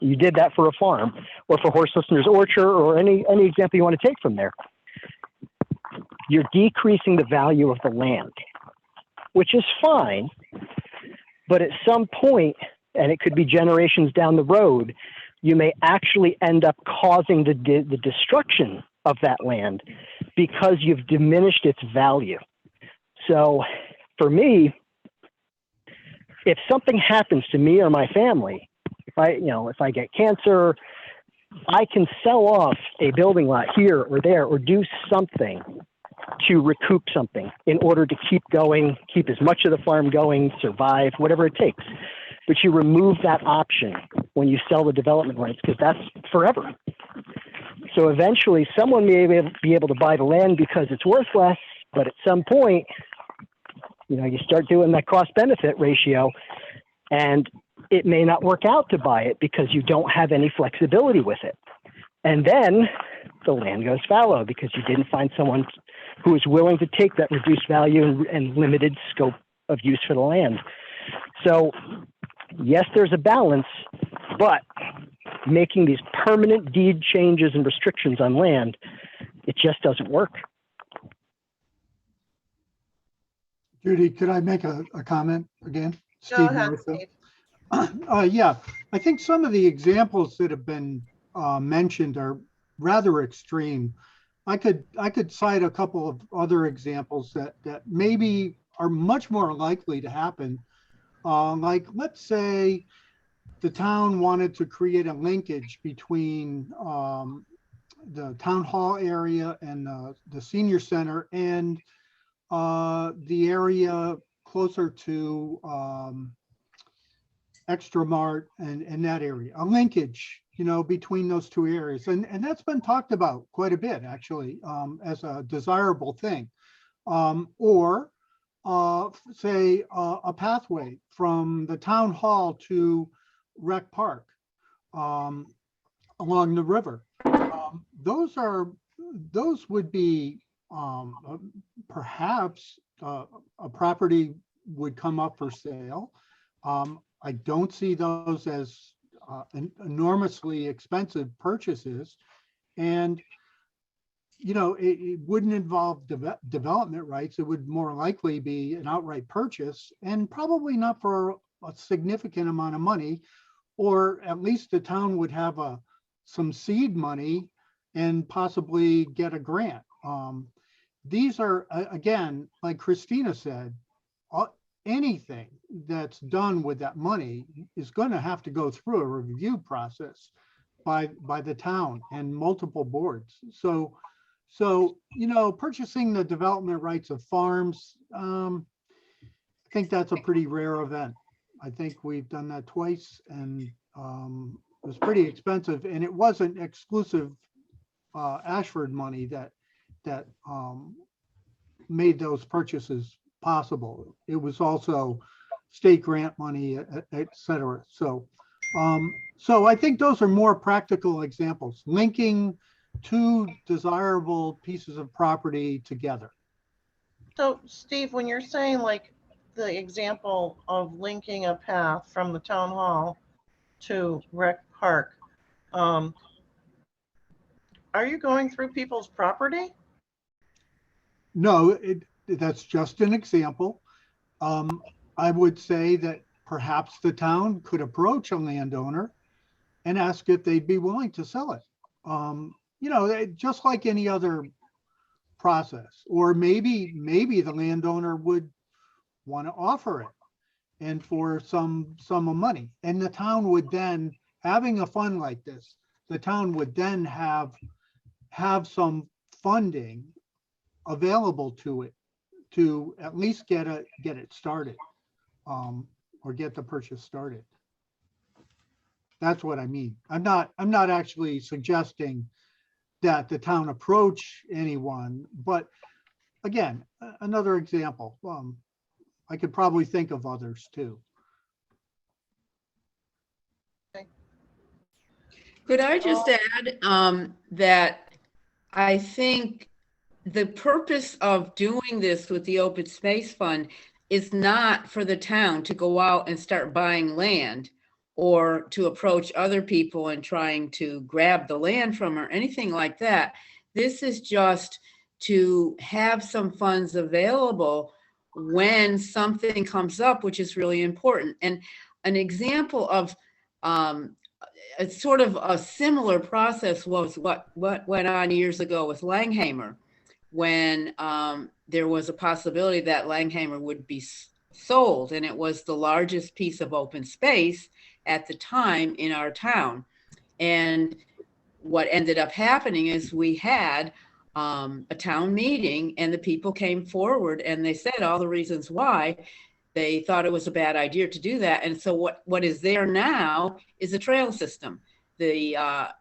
you did that for a farm or for Horse Listener's Orchard or any example you want to take from there. You're decreasing the value of the land, which is fine. But at some point, and it could be generations down the road, you may actually end up causing the destruction of that land because you've diminished its value. So for me, if something happens to me or my family, if I get cancer, I can sell off a building lot here or there or do something to recoup something in order to keep going, keep as much of the farm going, survive, whatever it takes. But you remove that option when you sell the development rights because that's forever. So eventually someone may be able to buy the land because it's worth less, but at some point, you start doing that cost benefit ratio and it may not work out to buy it because you don't have any flexibility with it. And then the land goes fallow because you didn't find someone who is willing to take that reduced value and limited scope of use for the land. So yes, there's a balance, but making these permanent deed changes and restrictions on land, it just doesn't work. Judy, could I make a comment again? Go Steve ahead, Martha. Steve. Yeah, I think some of the examples that have been mentioned are rather extreme. I could cite a couple of other examples that maybe are much more likely to happen. Like, let's say the town wanted to create a linkage between the town hall area and the senior center and the area closer to Extra Mart and that area, a linkage, between those two areas. And that's been talked about quite a bit, actually, as a desirable thing. Or say a pathway from the town hall to Rec Park along the river. Those would be perhaps a property would come up for sale. I don't see those as enormously expensive purchases, and it wouldn't involve development rights. It would more likely be an outright purchase, and probably not for a significant amount of money, or at least the town would have some seed money and possibly get a grant. These are, again, like Christina said, anything that's done with that money is going to have to go through a review process by the town and multiple boards. So purchasing the development rights of farms, I think that's a pretty rare event. I think we've done that twice, and it was pretty expensive, and it wasn't exclusive Ashford money that made those purchases possible. It was also state grant money, et cetera. So I think those are more practical examples, linking two desirable pieces of property together. So Steve, when you're saying like the example of linking a path from the town hall to Rec Park, are you going through people's property? No, that's just an example. I would say that perhaps the town could approach a landowner and ask if they'd be willing to sell it. Just like any other process, or maybe the landowner would want to offer it and for some sum of money. And the town would then, having a fund like this, the town would then have some funding available to it to at least get it started, or get the purchase started. That's what I mean. I'm not actually suggesting that the town approach anyone, but again, another example. I could probably think of others too. Could I just add that I think the purpose of doing this with the Open Space Fund is not for the town to go out and start buying land or to approach other people and trying to grab the land from or anything like that. This is just to have some funds available when something comes up, which is really important. And an example of it's sort of a similar process was what went on years ago with Langhammer, when there was a possibility that Langhammer would be sold, and it was the largest piece of open space at the time in our town. And what ended up happening is we had a town meeting, and the people came forward and they said all the reasons why they thought it was a bad idea to do that. And so what is there now is a trail system. The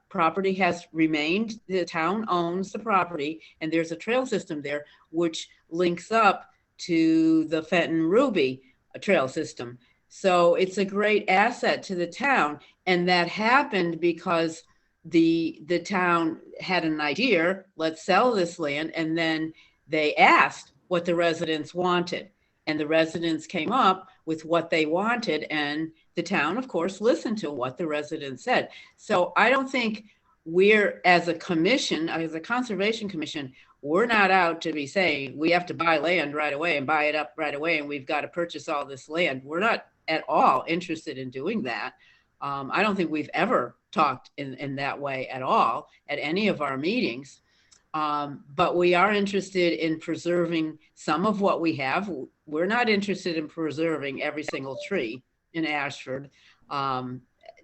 property has remained, the town owns the property, and there's a trail system there which links up to the Fenton Ruby trail system. So it's a great asset to the town. And that happened because the town had an idea, let's sell this land. And then they asked what the residents wanted. And the residents came up with what they wanted. And the town, of course, listened to what the residents said. So I don't think we're, as a commission, as a conservation commission, we're not out to be saying we have to buy land right away and buy it up right away, and we've got to purchase all this land. We're not at all interested in doing that. I don't think we've ever talked in that way at all at any of our meetings. But we are interested in preserving some of what we have. We're not interested in preserving every single tree in Ashford.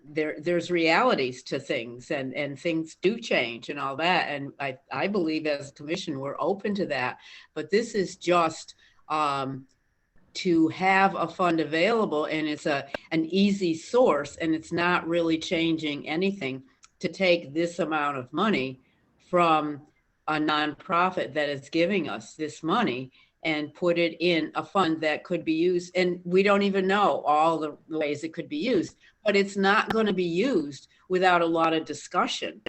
There's realities to things, and things do change and all that. And I believe as a commission, we're open to that. But this is just to have a fund available, and it's an easy source, and it's not really changing anything to take this amount of money from a nonprofit that is giving us this money and put it in a fund that could be used. And we don't even know all the ways it could be used, but it's not going to be used without a lot of discussion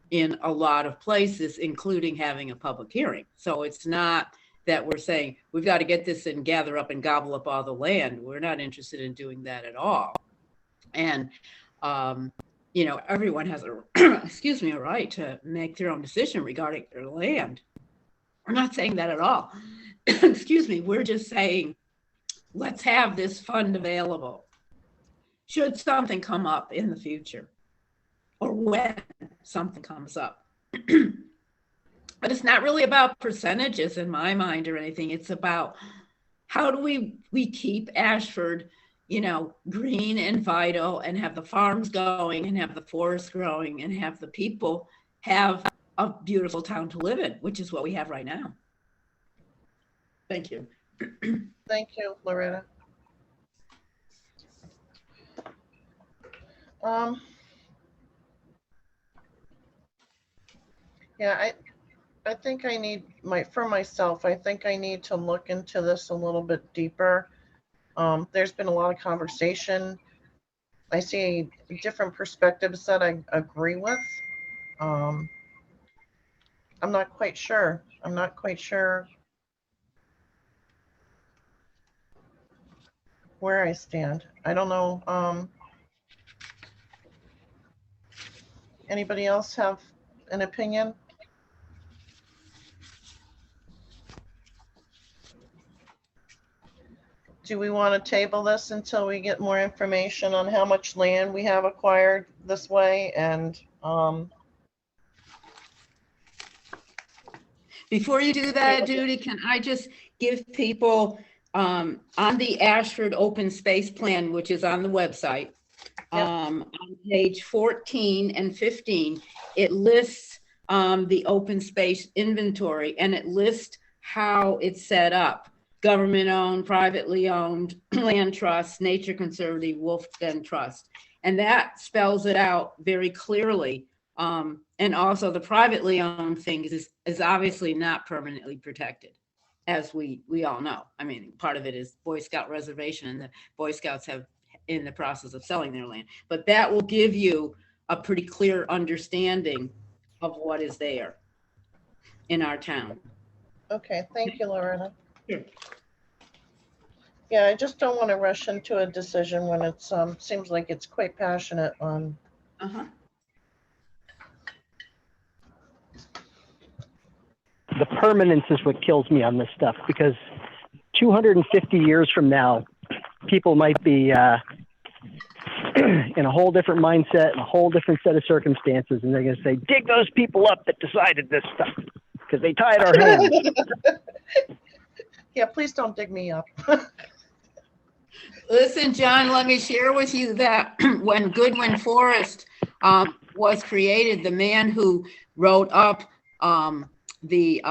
in a lot of places, including having a public hearing. So it's not that we're saying we've got to get this and gather up and gobble up all the land. We're not interested in doing that at all. And you know, everyone has a excuse me, a right to make their own decision regarding their land. We're not saying that at all. Excuse me, we're just saying let's have this fund available should something come up in the future, or when something comes up. But it's not really about percentages in my mind or anything. It's about how do we keep Ashford, you know, green and vital, and have the farms going, and have the forests growing, and have the people have a beautiful town to live in, which is what we have right now. Thank you. Thank you, Loretta. Yeah, I think I need for myself, I think I need to look into this a little bit deeper. There's been a lot of conversation. I see different perspectives that I agree with. I'm not quite sure. I'm not quite sure where I stand. I don't know. Anybody else have an opinion? Do we want to table this until we get more information on how much land we have acquired this way? And before you do that, Judy, can I just give people on the Ashford Open Space Plan, which is on the website, on page 14 and 15, it lists the open space inventory, and it lists how it's set up. Government owned, privately owned, land trust, nature conservative, wolf den trust. And that spells it out very clearly. And also the privately owned things is obviously not permanently protected, as we all know. I mean, part of it is Boy Scout reservation, and the Boy Scouts have in the process of selling their land. But that will give you a pretty clear understanding of what is there in our town. Okay, thank you, Loretta. Sure. Yeah, I just don't want to rush into a decision when it's, seems like it's quite passionate on. Uh-huh. The permanence is what kills me on this stuff, because 250 years from now, people might be in a whole different mindset and a whole different set of circumstances, and they're going to say, dig those people up that decided this stuff because they tied our hands. Yeah, please don't dig me up. Listen, John, let me share with you that when Goodwin Forest was created, the man who wrote up the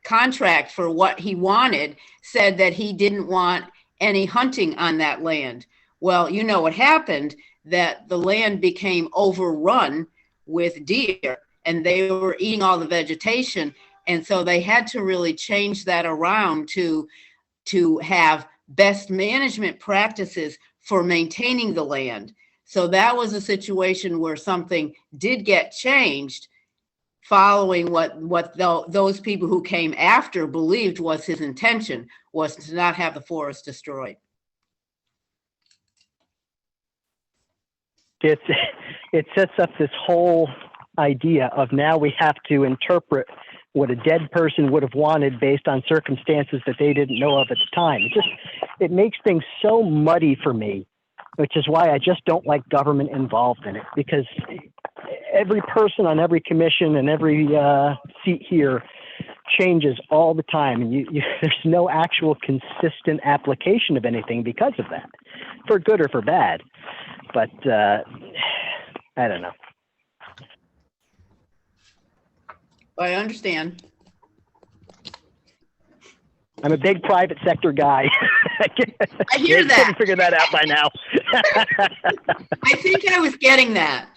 contract for what he wanted said that he didn't want any hunting on that land. Well, you know what happened, that the land became overrun with deer and they were eating all the vegetation. And so they had to really change that around to have best management practices for maintaining the land. So that was a situation where something did get changed following what those people who came after believed was his intention, was to not have the forest destroyed. It sets up this whole idea of now we have to interpret what a dead person would have wanted based on circumstances that they didn't know of at the time. It makes things so muddy for me, which is why I just don't like government involved in it, because every person on every commission and every seat here changes all the time, and there's no actual consistent application of anything because of that, for good or for bad. But I don't know. I understand. I'm a big private sector guy. I hear that. Couldn't figure that out by now. I think I was getting that.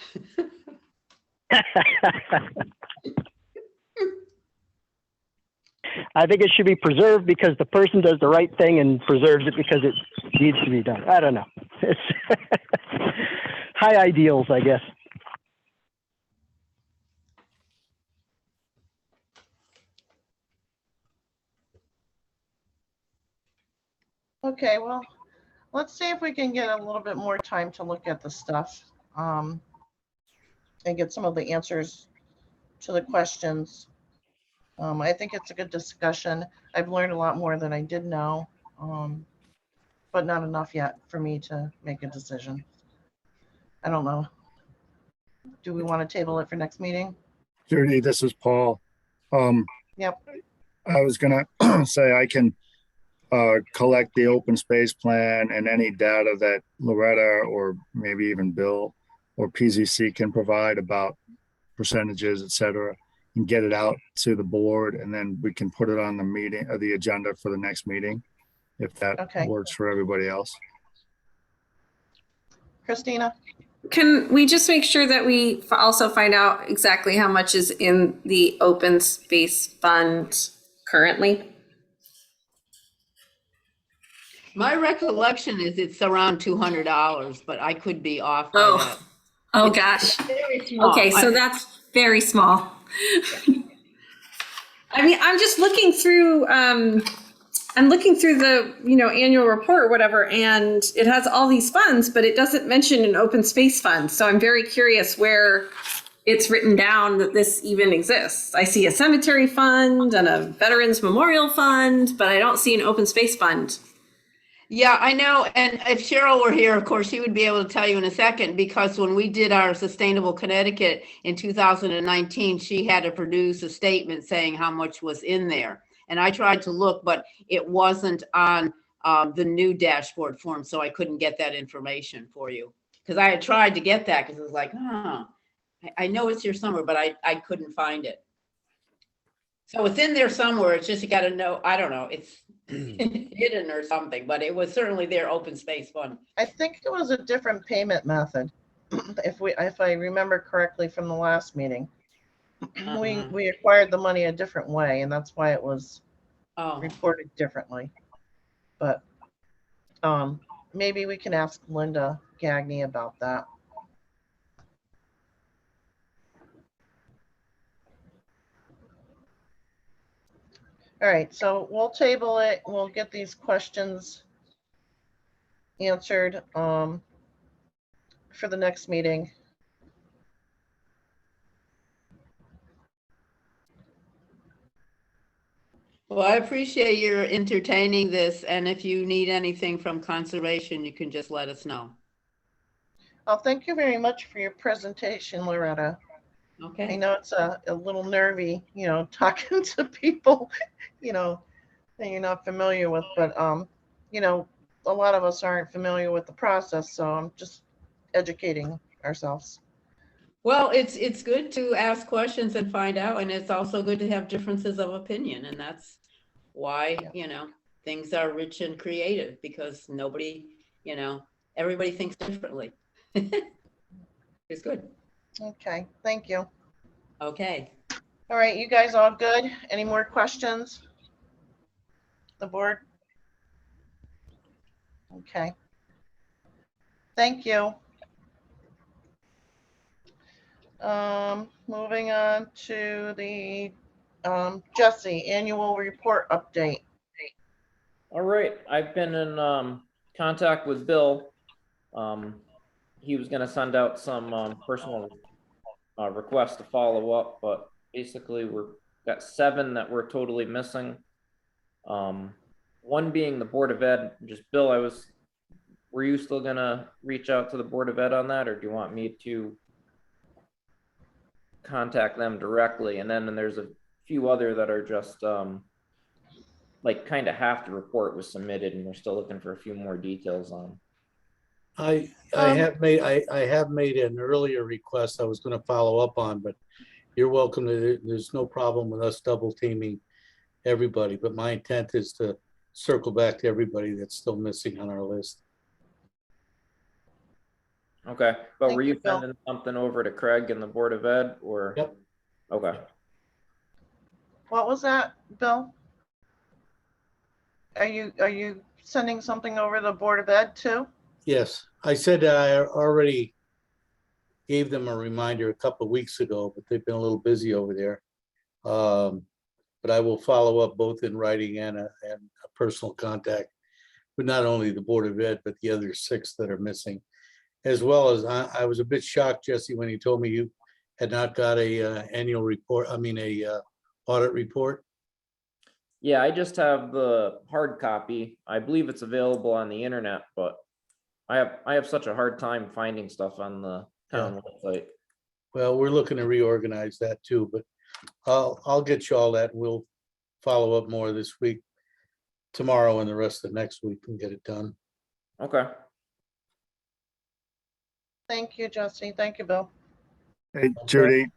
I think it should be preserved because the person does the right thing and preserves it because it needs to be done. I don't know. It's high ideals, I guess. Okay, well, let's see if we can get a little bit more time to look at the stuff and get some of the answers to the questions. I think it's a good discussion. I've learned a lot more than I did know, but not enough yet for me to make a decision. I don't know. Do we want to table it for next meeting? Judy, this is Paul. Yep. I was gonna say I can collect the open space plan and any data that Loretta or maybe even Bill or PZC can provide about percentages, et cetera, and get it out to the board, and then we can put it on the meeting or the agenda for the next meeting, if that works for everybody else. Christina? Can we just make sure that we also find out exactly how much is in the open space fund currently? My recollection is it's around $200, but I could be off by that. Oh It's gosh. very small. Okay, so that's very small. I mean, I'm just looking through the, annual report or whatever, and it has all these funds, but it doesn't mention an open space fund. So I'm very curious where it's written down that this even exists. I see a cemetery fund and a veterans memorial fund, but I don't see an open space fund. Yeah, I know. And if Cheryl were here, of course, she would be able to tell you in a second, because when we did our Sustainable Connecticut in 2019, she had to produce a statement saying how much was in there. And I tried to look, but it wasn't on the new dashboard form, so I couldn't get that information for you. Because I had tried to get that, because it was like, I know it's here somewhere, but I couldn't find it. So it's in there somewhere. It's just, you got to know, I don't know, it's hidden or something, but it was certainly their open space fund. I think it was a different payment method, if I remember correctly from the last meeting. We acquired the money a different way, and that's why it was reported differently. But maybe we can ask Linda Gagney about that. All right, so we'll table it. We'll get these questions answered for the next meeting. Well, I appreciate your entertaining this, and if you need anything from conservation, you can just let us know. Oh, thank you very much for your presentation, Loretta. I Okay, know it's a little nervy, you know, talking to people, you know, that you're not familiar with, but, you know, a lot of us aren't familiar with the process, so I'm just educating ourselves. well, it's good to ask questions and find out, and it's also good to have differences of opinion, and that's why, you know, things are rich and creative, because nobody, you know, everybody thinks differently. It's good. Okay, thank you. Okay. All right, you guys all good? Any more questions? The board? Okay. Thank you. Moving on to the Jesse annual report update. All right, I've been in contact with Bill. He was gonna send out some personal requests to follow up, but basically we're got 7 that we're totally missing. One being the Board of Ed. Just Bill, were you still gonna reach out to the Board of Ed on that, or do you want me to contact them directly? And then there's a few other that are just like kind of half the report was submitted and we're still looking for a few more details on. I have made an earlier request I was going to follow up on, but you're welcome to, there's no problem with us double teaming everybody, but my intent is to circle back to everybody that's still missing on our list. Okay, but Thank were you, you Bill. sending something over to Craig and the Board of Ed, or? Yep. Okay, What was that, Bill? Are you sending something over the Board of Ed too? Yes, I said that I already gave them a reminder a couple of weeks ago, but they've been a little busy over there. But I will follow up both in writing and a personal contact with not only the Board of Ed, but the other 6 that are missing. As well as I was a bit shocked, Jesse, when you told me you had not got a annual report, a audit report. yeah, I just have the hard copy. I believe it's available on the internet, but I have such a hard time finding stuff on the town website. Well, we're looking to reorganize that too, but I'll get you all that. We'll follow up more this week, tomorrow and the rest of next week and get it done. Okay. Thank you, Jesse. Thank you, Bill. Hey, Judy,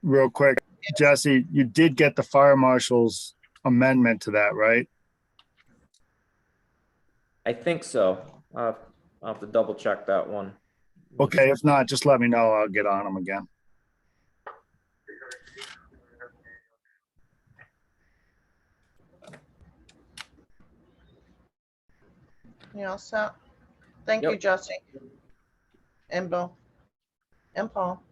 real quick, Jesse, you did get the fire marshal's amendment to that, right? I think so. I'll have to double check that one. Okay, if not, just let me know. I'll get on them again. You all set? Thank you, Yep. Jesse. And Bill. And Paul.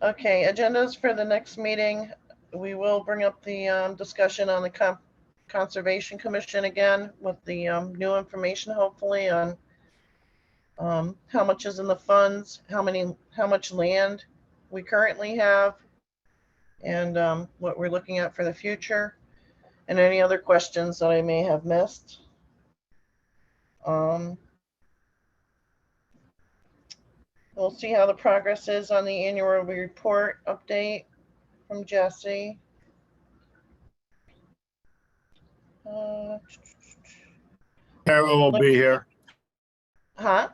Okay, agendas for the next meeting. We will bring up the discussion on the Conservation Commission again with the new information, hopefully, on how much is in the funds, how much land we currently have, and what we're looking at for the future, and any other questions that I may have missed. We'll see how the progress is on the annual report update from Jesse. Carol will be here. Huh?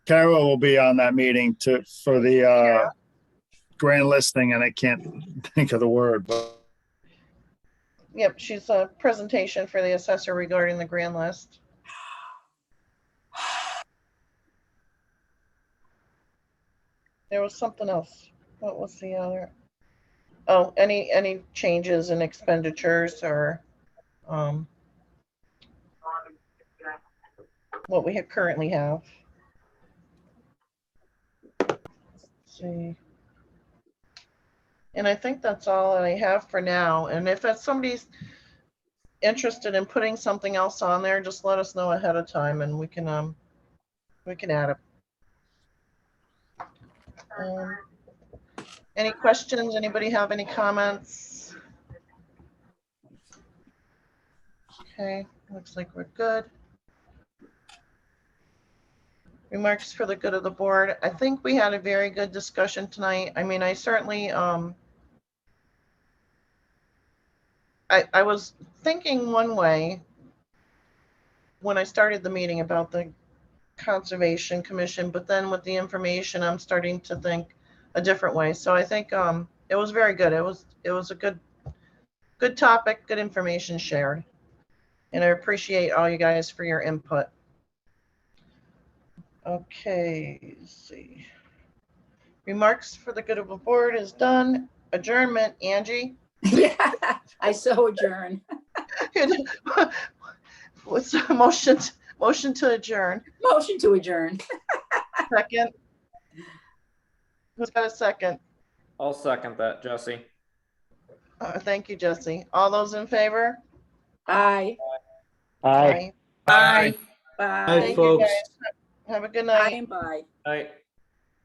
Carol will be on that meeting for the grand listing, and I can't think of the word, but Yep, she's a presentation for the assessor regarding the grand list. There was something else. What was the other? Oh, any changes in expenditures or what we currently have. Let's see. And I think that's all I have for now. And if somebody's interested in putting something else on there, just let us know ahead of time and we can add it. Any questions? Anybody have any comments? Okay, looks like we're good. Remarks for the good of the board. I think we had a very good discussion tonight. I mean, I certainly, I was thinking one way when I started the meeting about the Conservation Commission, but then with the information, I'm starting to think a different way. So I think it was very good. It was a good topic, good information shared. And I appreciate all you guys for your input. Okay, let's see. Remarks for the good of the board is done. Adjournment, Angie. Yeah, I so adjourn. What's the motion? Motion to adjourn. Motion to adjourn. Second. Who's got a second? I'll second that, Jesse. Thank you, Jesse. All those in favor? Aye. Aye. Bye. Bye. Hi, Thank you, folks. guys. Have a good Bye night. and bye. All right.